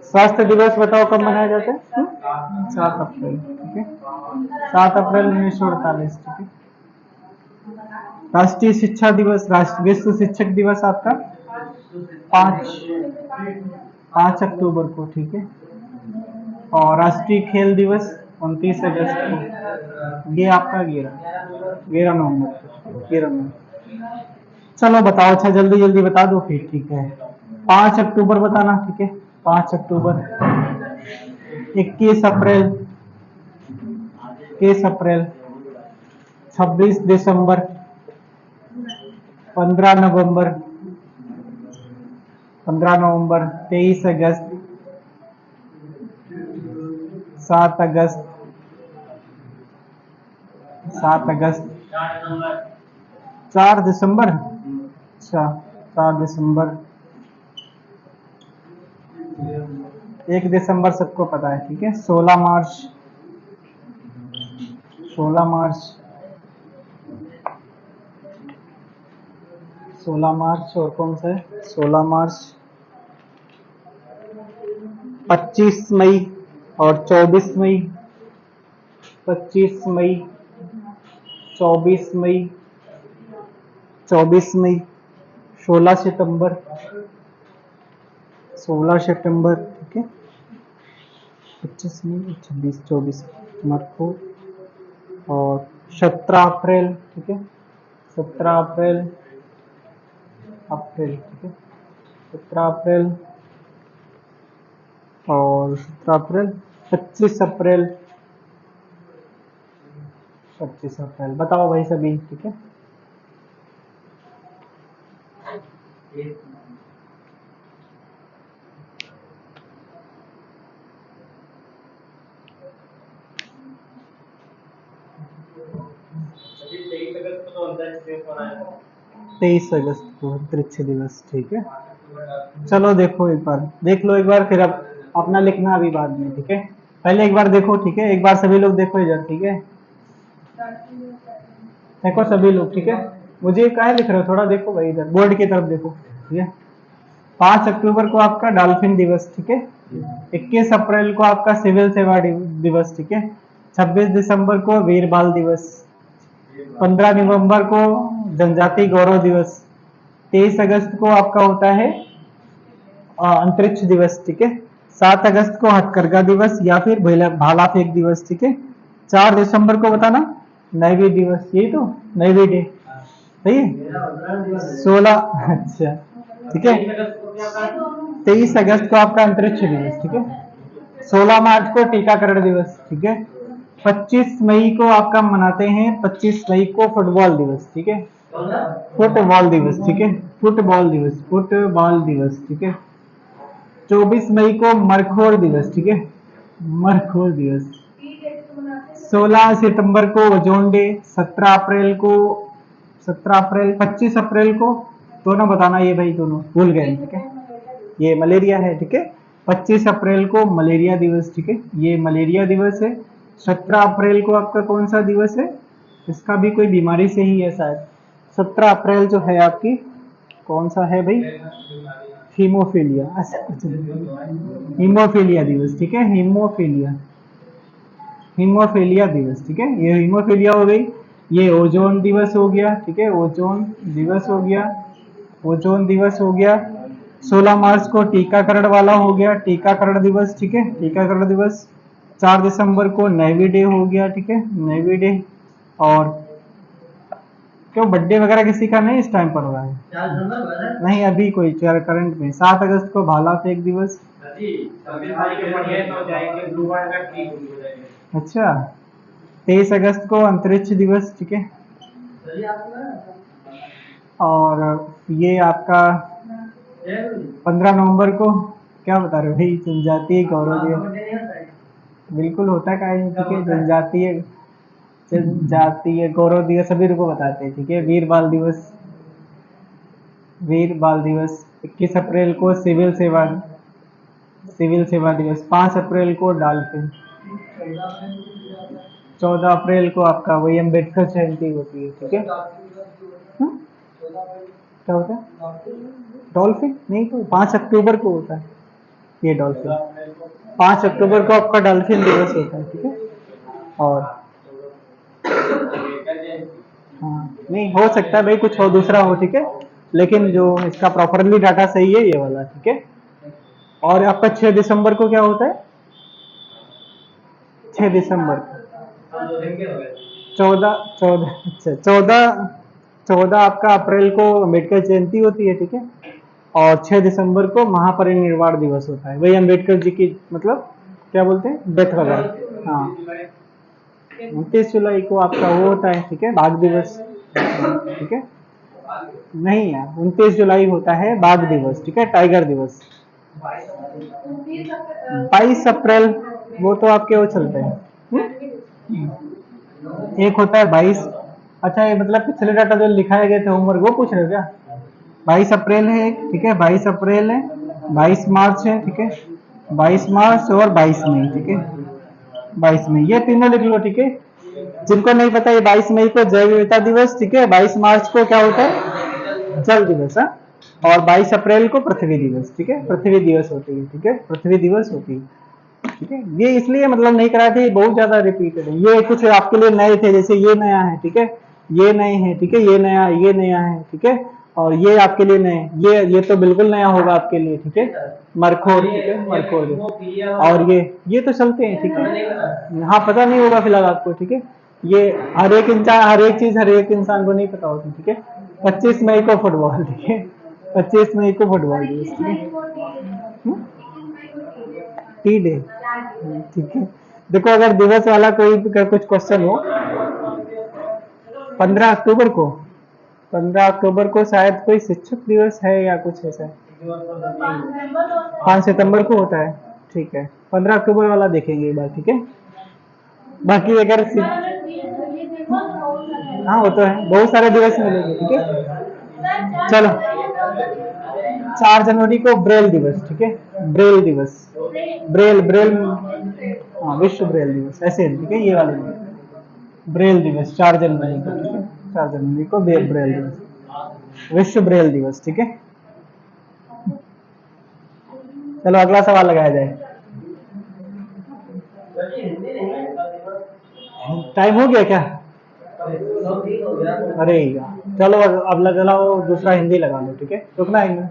स्वास्थ्य दिवस बताओ कब मनाया जाता है? 7 अप्रैल ठीक है, 7 अप्रैल 1948 ठीक है। राष्ट्रीय शिक्षा दिवस, राष्ट्र विश्व शिक्षक दिवस आपका 5 अक्टूबर को ठीक है। और राष्ट्रीय खेल दिवस 29 अगस्त को, ये आपका 11 नवंबर। चलो बताओ, अच्छा जल्दी जल्दी बता दो फिर ठीक है। 5 अक्टूबर बताना ठीक है, 5 अक्टूबर। 21 अप्रैल, 21 अप्रैल। 26 दिसंबर, 15 नवंबर, 15 नवंबर। 23 अगस्त, 7 अगस्त, 7 अगस्त। 4 दिसंबर, अच्छा 4 दिसंबर। 1 दिसंबर सबको पता है ठीक है। 16 मार्च, 16 मार्च, 16 मार्च। और कौन सा है 16 मार्च? 25 मई और 24 मई। 25 मई, 24 मई, 24 मई। 16 सितंबर, 16 सितंबर ठीक है। 25 मई, 26, 24 मरको। और 17 अप्रैल ठीक है, 17 अप्रैल, अप्रैल ठीक है, 17 अप्रैल। और 17 अप्रैल। 25 अप्रैल, 25 अप्रैल बताओ भाई सभी ठीक है। अभी 23 अगस्त को तो अंतरिक्ष दिवस मनाया था। 23 अगस्त को अंतरिक्ष दिवस ठीक है। चलो देखो एक बार, देख लो एक बार, फिर अब अपना लिखना अभी बाद में ठीक है। पहले एक बार देखो ठीक है, एक बार सभी लोग देखो इधर ठीक है। देखो सभी लोग ठीक है, मुझे काहे लिख रहे हो, थोड़ा देखो भाई इधर बोर्ड की तरफ देखो ठीक है। 5 अक्टूबर को आपका डॉल्फिन दिवस ठीक है। 21 अप्रैल को आपका सिविल सेवा दिवस ठीक है। 26 दिसंबर को वीर बाल दिवस। 15 नवंबर को जनजाति गौरव दिवस। 23 अगस्त को आपका होता है अंतरिक्ष दिवस ठीक है। 7 अगस्त को हथकरघा दिवस या फिर भाला फेंक दिवस ठीक है। 4 दिसंबर को बताना नेवी दिवस, यही तो नेवी डे सही है। 16 अच्छा ठीक है। 23 अगस्त को आपका अंतरिक्ष दिवस ठीक है। 16 मार्च को टीकाकरण दिवस ठीक है। 25 मई को आपका मनाते हैं, 25 मई को फुटबॉल दिवस ठीक है। फुटबॉल दिवस ठीक है, फुटबॉल दिवस, फुटबॉल दिवस ठीक है। 24 मई को मरखोर दिवस ठीक है, मरखोर दिवस। 16 सितंबर को ओजोन डे। 17 अप्रैल को, 17 अप्रैल, 25 अप्रैल को, दोनों बताना ये भाई दोनों भूल गए ठीक है। ये मलेरिया है ठीक है। 25 अप्रैल को मलेरिया दिवस ठीक है, ये मलेरिया दिवस है। 17 अप्रैल को आपका कौन सा दिवस है? इसका भी कोई बीमारी से ही है शायद। 17 अप्रैल जो है आपकी कौन सा है भाई? हीमोफीलिया, ऐसा कुछ नहीं, हीमोफीलिया दिवस ठीक है, हीमोफीलिया, हीमोफीलिया दिवस ठीक है। ये हीमोफीलिया हो गई। ये ओजोन दिवस हो गया ठीक है, ओजोन दिवस हो गया, ओजोन दिवस हो गया। 16 मार्च को टीकाकरण वाला हो गया, टीकाकरण दिवस ठीक है, टीकाकरण दिवस। 4 दिसंबर को नेवी डे हो गया ठीक है, नेवी डे। और क्यों बर्थडे वगैरह किसी का नहीं इस टाइम पड़ रहा है? नहीं अभी कोई करंट में। 7 अगस्त को भाला फेंक दिवस। अच्छा 23 अगस्त को अंतरिक्ष दिवस ठीक है। और ये आपका 15 नवंबर को क्या बता रहे हो भाई? जनजातीय गौरव दिवस बिल्कुल होता है, ठीक है जनजातीय जाती है गौरव दिवस सभी को बताते हैं, ठीक है। वीर बाल दिवस, वीर बाल दिवस 21 अप्रैल को सिविल सेवा दिवस, 5 अप्रैल को डॉल्फिन, 14 अप्रैल को आपका वही अम्बेडकर जयंती होती है, ठीक है। क्या होता है? डॉल्फिन नहीं, तो 5 अक्टूबर को होता है ये डॉल्फिन, 5 अक्टूबर को आपका डॉल्फिन दिवस होता है, ठीक है। और हाँ नहीं, हो सकता है भाई कुछ हो दूसरा हो, ठीक है, लेकिन जो इसका प्रॉपरली डाटा सही है ये वाला, ठीक है। और आपका 6 दिसंबर को क्या होता है? 6 दिसंबर को 14 आपका अप्रैल को अम्बेडकर जयंती होती है, ठीक है। और 6 दिसंबर को महापरिनिर्वाण दिवस होता है, वही अम्बेडकर जी की मतलब क्या बोलते हैं, डेथ वगैरह। हाँ 29 जुलाई को आपका वो होता है, ठीक है, बाघ दिवस, ठीक है। नहीं यार, 29 जुलाई होता है बाघ दिवस, ठीक है, टाइगर दिवस। 22 अप्रैल वो तो आपके वो चलते हैं। एक होता है 22, अच्छा ये मतलब पिछले डाटा जो लिखाए गए थे होमवर्क वो पूछ रहे हो क्या? 22 अप्रैल है एक, ठीक है, 22 अप्रैल है, 22 मार्च है, ठीक है, 22 मार्च और 22 मई, ठीक है, 22 मई, ये तीनों लिख लो, ठीक है। जिनको नहीं पता ये 22 मई को जैव विविधता दिवस, ठीक है, 22 मार्च को क्या होता है, जल दिवस, हाँ, और 22 अप्रैल को पृथ्वी दिवस, ठीक है, पृथ्वी दिवस होती है, ठीक है, पृथ्वी दिवस होती है, ठीक है। ये इसलिए मतलब नहीं कराए थे, बहुत ज्यादा रिपीटेड है, ये कुछ आपके लिए नए थे, जैसे ये नया है, ठीक है, ये नए हैं, ठीक है, ये नया है, ठीक है, और ये आपके लिए नए, ये तो बिल्कुल नया होगा आपके लिए, ठीक है, मरखोर, ठीक है, मरखोर, और ये तो चलते हैं, ठीक है। हाँ पता नहीं होगा फिलहाल आपको, ठीक है, ये हर एक इंसान, हर एक चीज हर एक इंसान को नहीं पता होती, ठीक है। 25 मई को फुटबॉल, ठीक है, 25 मई को फुटबॉल दिवस, ठीक है, टी डे, ठीक है। देखो अगर दिवस वाला कोई कुछ क्वेश्चन हो, 15 अक्टूबर को, 15 अक्टूबर को शायद कोई शिक्षक दिवस है या कुछ ऐसा, 5 सितंबर को होता है, ठीक है, 15 अक्टूबर वाला देखेंगे एक बार, ठीक है। बाकी अगर हाँ वो तो है, बहुत सारे दिवस मिलेंगे, ठीक है। चलो 4 जनवरी को ब्रेल दिवस, ठीक है, ब्रेल दिवस, ब्रेल ब्रेल, हाँ विश्व ब्रेल दिवस ऐसे है, ठीक है, ये वाले ब्रेल दिवस 4 जनवरी को, ठीक है, 4 जनवरी को ब्रेल दिवस, विश्व ब्रेल दिवस, ठीक है। चलो अगला सवाल लगाया जाए। टाइम हो गया क्या? अरे यार चलो अब लगाओ दूसरा हिंदी लगा लो, ठीक है, रुकना है,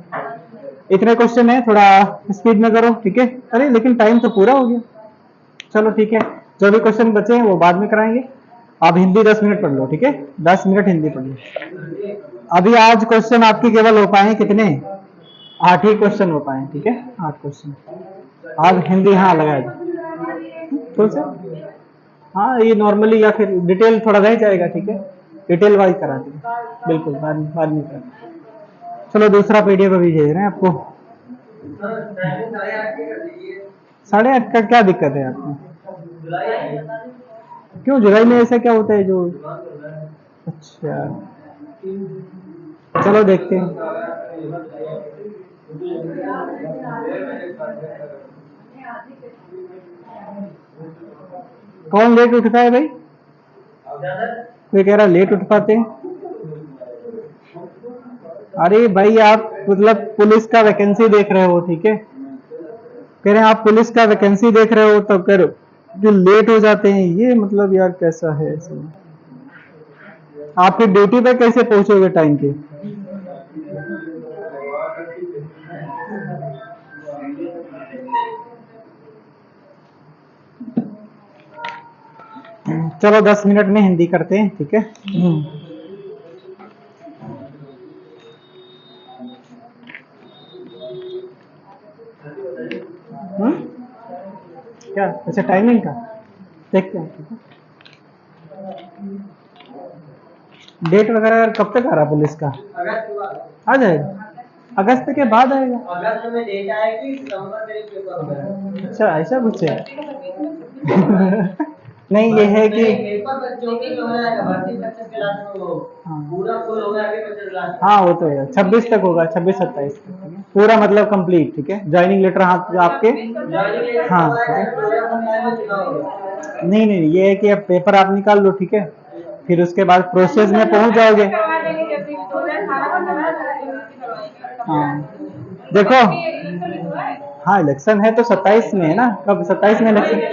इतने क्वेश्चन है, थोड़ा स्पीड में करो, ठीक है। अरे लेकिन टाइम तो पूरा हो गया, चलो ठीक है, जो भी क्वेश्चन बचे हैं वो बाद में कराएंगे। आप हिंदी 10 मिनट पढ़ लो, ठीक है, 10 मिनट हिंदी पढ़ लो। अभी आज क्वेश्चन आपके केवल हो पाए कितने, 8 ही क्वेश्चन हो पाए, ठीक है, 8 क्वेश्चन आज हिंदी, हाँ लगाया थोड़ा सा, हाँ ये नॉर्मली या फिर डिटेल थोड़ा रह जाएगा, ठीक है, डिटेल वाइज करा देंगे, बिल्कुल बाद में करा। चलो दूसरा पीडीएफ अभी भेज रहे हैं आपको। 8:30 का क्या दिक्कत है आपको? क्यों जुलाई में ऐसा क्या होता है जो, अच्छा चलो देखते हैं। कौन लेट उठता है भाई? कोई कह रहा लेट उठ पाते हैं। अरे भाई आप मतलब पुलिस का वैकेंसी देख रहे हो, ठीक है, कह रहे हैं आप पुलिस का वैकेंसी देख रहे हो तो करो जो लेट हो जाते हैं, ये मतलब यार कैसा है ऐसे, आपकी ड्यूटी पे कैसे पहुंचोगे टाइम पे? चलो 10 मिनट में हिंदी करते हैं, ठीक है। क्या अच्छा टाइमिंग का देखते हैं, ठीक है। डेट वगैरह कब तक आ रहा पुलिस का? आ जाएगा, अगस्त के बाद आएगा। अगस्त में डेट आएगी, सितंबर में पेपर होगा। अच्छा ऐसा कुछ है। नहीं ये है कि पेपर पर 24 में हो जाएगा, भर्ती 25 के लास्ट में हो, हाँ पूरा फुल होगा आगे 25 लास्ट में। हाँ वो तो है, 26 तक होगा, 26-27 तक, ठीक है पूरा मतलब कंप्लीट, ठीक है ज्वाइनिंग लेटर हाथ आपके। ज्वाइनिंग लेटर हाँ कब ठीक आएगा, है, 2027 में चुनाव होगा। नहीं नहीं ये है कि अब पेपर आप निकाल लो, ठीक है फिर उसके बाद प्रोसेस में पहुंच जाओगे। हाँ देखो, हाँ इलेक्शन है तो 27 में है ना, कब 27 में इलेक्शन? 26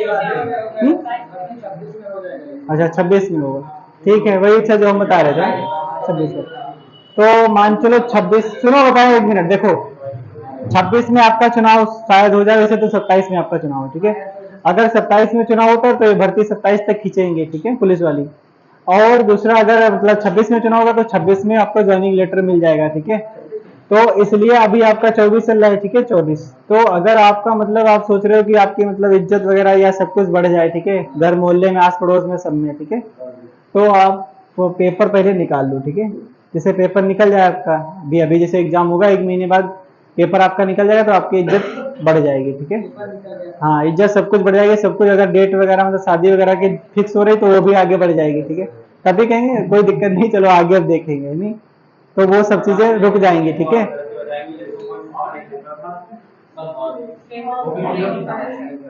में हो जाएगा। अच्छा 26 में होगा, ठीक है वही अच्छा जो हम बता रहे थे 26 में। तो मान चलो 26, सुनो बताओ एक मिनट, देखो 26 में आपका चुनाव शायद हो जाए, वैसे तो 27 में आपका चुनाव है, ठीक है अगर 27 में चुनाव होता है तो ये भर्ती 27 तक खींचेंगे, ठीक है पुलिस वाली। और दूसरा अगर मतलब 26 में चुनाव होगा तो 26 में आपको ज्वाइनिंग लेटर मिल जाएगा, ठीक है तो इसलिए अभी आपका 24 चल रहा है, ठीक है 24। तो अगर आपका मतलब आप सोच रहे हो कि आपकी मतलब इज्जत वगैरह या सब कुछ बढ़ जाए, ठीक है घर मोहल्ले में आस पड़ोस में सब में, ठीक है तो आप वो पेपर पहले निकाल लो, ठीक है जैसे पेपर निकल जाए आपका, अभी अभी जैसे एग्जाम होगा 1 महीने बाद पेपर आपका निकल जाएगा तो आपकी इज्जत बढ़ जाएगी, ठीक है हाँ इज्जत सब कुछ बढ़ जाएगी, सब कुछ अगर डेट वगैरह मतलब शादी वगैरह की फिक्स हो रही तो वो भी आगे बढ़ जाएगी, ठीक है तभी कहेंगे कोई दिक्कत नहीं चलो आगे अब देखेंगे, नहीं तो वो सब चीजें रुक जाएंगी, ठीक है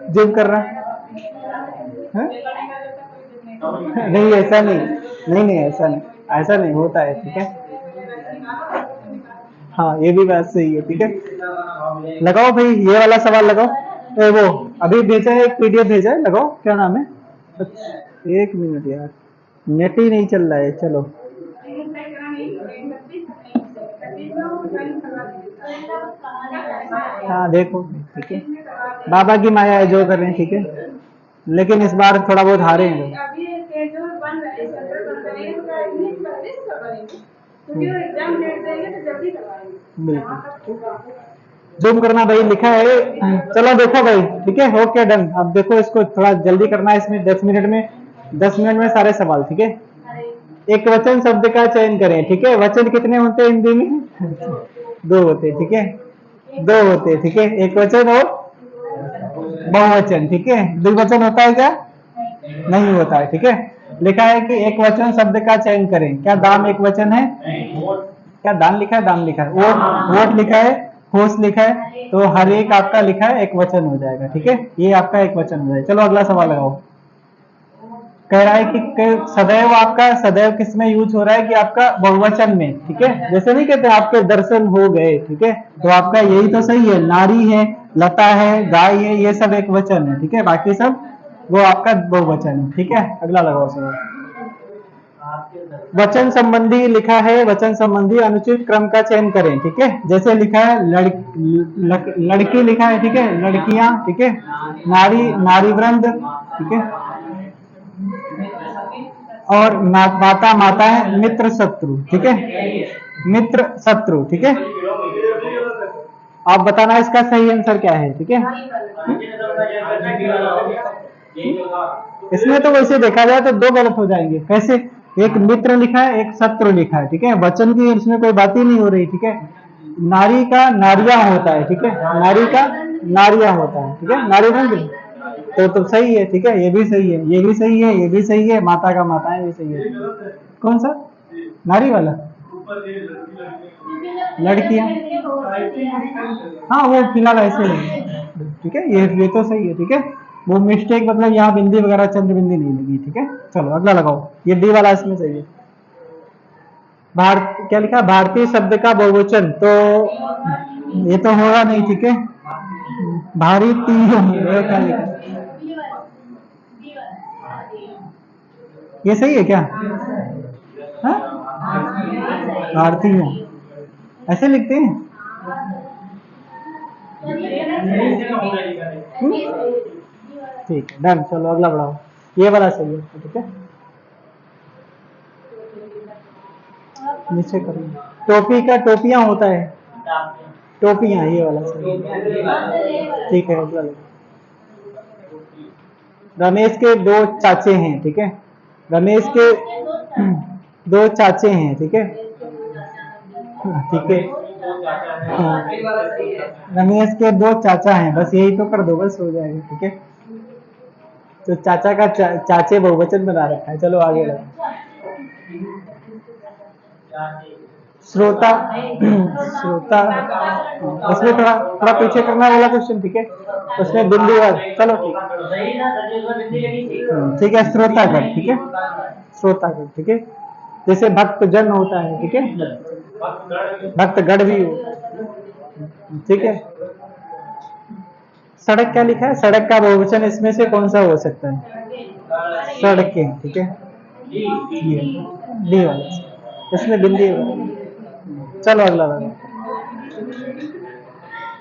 जिम कर रहा है? नहीं ऐसा नहीं, नहीं नहीं ऐसा नहीं, ऐसा नहीं होता है, ठीक है हाँ ये भी बात सही है, ठीक है लगाओ भाई ये वाला सवाल लगाओ। वो अभी भेजा है एक पीडीएफ भेजा है, लगाओ क्या नाम है। अच्छा, एक मिनट यार नेट ही नहीं चल रहा है, चलो हाँ देखो ठीक है बाबा की माया है जो कर रहे हैं, ठीक है लेकिन इस बार थोड़ा बहुत हारे हैं लोग। बिल्कुल जूम करना भाई लिखा है, चलो देखो भाई ठीक है ओके डन। अब देखो इसको थोड़ा जल्दी करना है, इसमें 10 मिनट में, 10 मिनट में सारे सवाल, ठीक है एक वचन शब्द का चयन करें, ठीक है वचन कितने होते हैं हिंदी में? दो होते हैं, ठीक है दो होते हैं, ठीक है एक वचन और बहुवचन, ठीक है द्विवचन होता है क्या? नहीं होता है, ठीक है लिखा है कि एक वचन शब्द का चयन करें, क्या दाम एक वचन है? क्या दान लिखा है, दाम लिखा है, वोट वोट लिखा है, होश लिखा है, तो हर एक आपका लिखा है एक वचन हो जाएगा, ठीक है ये आपका एक वचन हो जाएगा। चलो अगला सवाल लगाओ। कह रहा है कि सदैव आपका सदैव किस में यूज हो रहा है कि आपका बहुवचन में, ठीक है जैसे नहीं कहते आपके दर्शन हो गए, ठीक है तो आपका यही तो सही है, नारी है, लता है, गाय है, ये सब एक वचन है, ठीक है बाकी सब वो आपका बहुवचन है, ठीक है अगला लगाओ सवाल। वचन संबंधी लिखा है, वचन संबंधी अनुचित क्रम का चयन करें, ठीक है जैसे लिखा है लड़की लिखा है, ठीक है लड़कियां, ठीक है नारी, नारी वृंद, ठीक है और माता, माता है, मित्र शत्रु, ठीक है मित्र शत्रु, ठीक है आप बताना इसका सही आंसर क्या है, ठीक है इसमें तो वैसे देखा जाए तो दो गलत हो जाएंगे, कैसे? एक मित्र लिखा है, एक शत्रु लिखा है, ठीक है वचन की इसमें कोई बात ही नहीं हो रही, ठीक है नारी का नारिया होता है, ठीक है नारी का नारिया होता है, ठीक है नारी रंग तो सही है, ठीक है ये भी सही है, ये भी सही है, ये भी सही है, माता का माताएं भी सही है। कौन सा नारी वाला? लड़कियां, हाँ वो फिलहाल ऐसे ही, ठीक है ये तो सही है, ठीक है वो मिस्टेक मतलब यहाँ बिंदी वगैरह चंद्र बिंदी नहीं लगी, ठीक है चलो अगला लगाओ, ये डी वाला इसमें सही है। भारत क्या लिखा, भारतीय शब्द का बहुवचन, तो ये तो होगा नहीं, ठीक है भारतीय क्या लिखा, ये सही है क्या? हाँ? भारतीय ऐसे लिखते हैं। ठीक है डन, चलो अगला बढ़ाओ, ये वाला सही है, ठीक है नीचे करो, टोपी का टोपियां होता है, टोपियां ये वाला सही है, ठीक है अगला लो। रमेश के दो चाचे हैं, ठीक है रमेश के दो चाचे हैं, ठीक है ठीक है हाँ, रमेश के दो चाचा हैं, बस यही तो कर दो बस हो जाएगा, ठीक है तो चाचा का चाचे बहुवचन बना रखा है। चलो आगे बढ़ो। श्रोता श्रोता उसमें थोड़ा थोड़ा पीछे करना वाला क्वेश्चन, ठीक है, उसमें बिंदु और चलो ठीक ठीक है। श्रोतागण, ठीक है, श्रोतागण, ठीक है। जैसे भक्त जन होता है, ठीक है, भक्तगण भी हो, ठीक है। सड़क क्या लिखा है? सड़क का बहुवचन इसमें से कौन सा हो सकता है? सड़कें, ठीक है, डी वाला, इसमें बिंदी होगा। चलो अगला वाला।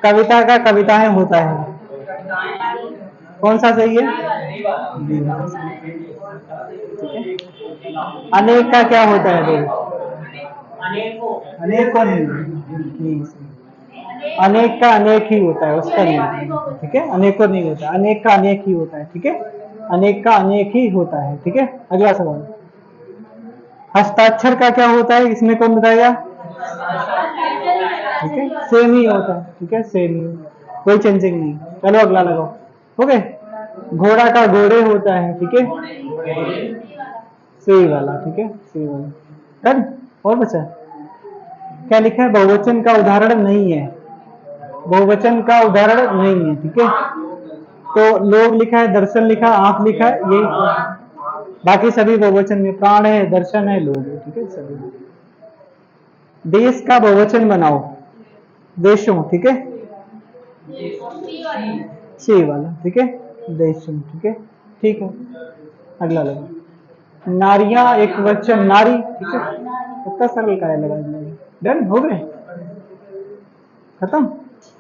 कविता का कविताएं होता है, कौन सा सही है? डी वाला, ठीक है। अनेक का क्या होता है? अनेकों नहीं, अनेक का अनेक ही होता है, उसका नहीं, ठीक है। अनेकों नहीं होता, अनेक का अनेक ही होता है, ठीक है। अनेक का अनेक ही होता है, ठीक है। अगला सवाल। हस्ताक्षर का क्या होता है? इसमें कौन बताएगा? ठीक है, सेम ही होता है, ठीक है, सेम ही, कोई चेंजिंग नहीं। चलो अगला लगाओ। हो गए। घोड़ा का घोड़े होता है, ठीक है, सही वाला, ठीक है, सही वाला। डन। और बचा क्या लिखा है? बहुवचन का उदाहरण नहीं है, बहुवचन का उदाहरण नहीं है, ठीक है। तो लोग लिखा है, दर्शन लिखा, आंख लिखा है, यही, बाकी सभी बहुवचन में। प्राण है, दर्शन है, लोग है, ठीक है, सभी। देश का बहुवचन बनाओ, देशों, ठीक है, सी वाला, ठीक है, देशों, ठीक है, ठीक है। अगला लगा। नारियां एक वचन, नारी, ठीक है। कितना सरल का है, लगा। डन, हो गए, खत्म।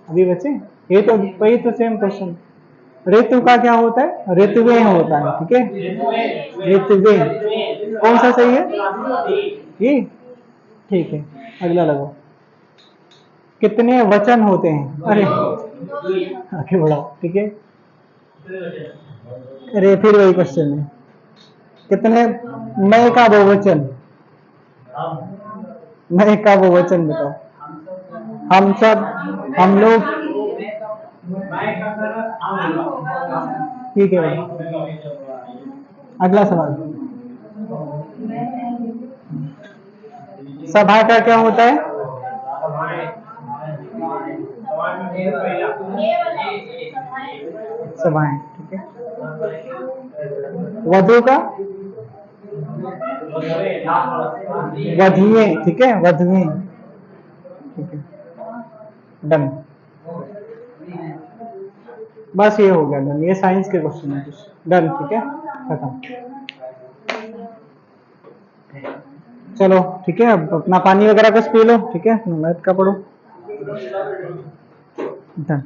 अभी बचे ये, तो वही तो सेम क्वेश्चन। ऋतु का क्या होता है? ऋतुवें होता है, ठीक है, ऋतुवें। कौन सा सही है? ये, ठीक है। अगला लगाओ। कितने वचन होते हैं? अरे आगे बढ़ाओ, ठीक है। अरे फिर वही क्वेश्चन है, कितने? मैं का बहुवचन, मैं का बहुवचन बताओ। हम सब, हम लोग, ठीक है भाई। अगला सवाल। सभा का क्या होता है? सभाएं, ठीक है। वधु का? वधुएं, ठीक है, वधुएं, ठीक है, डन। बस ये हो गया डन, ये साइंस के क्वेश्चन है कुछ। डन, ठीक है, खत्म। चलो ठीक है, अब अपना पानी वगैरह कुछ पी लो, ठीक है, मैथ का पढ़ो। डन।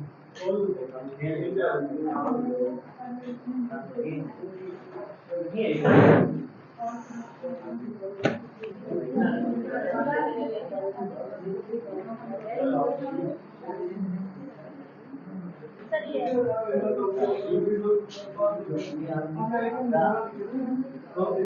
चलिए।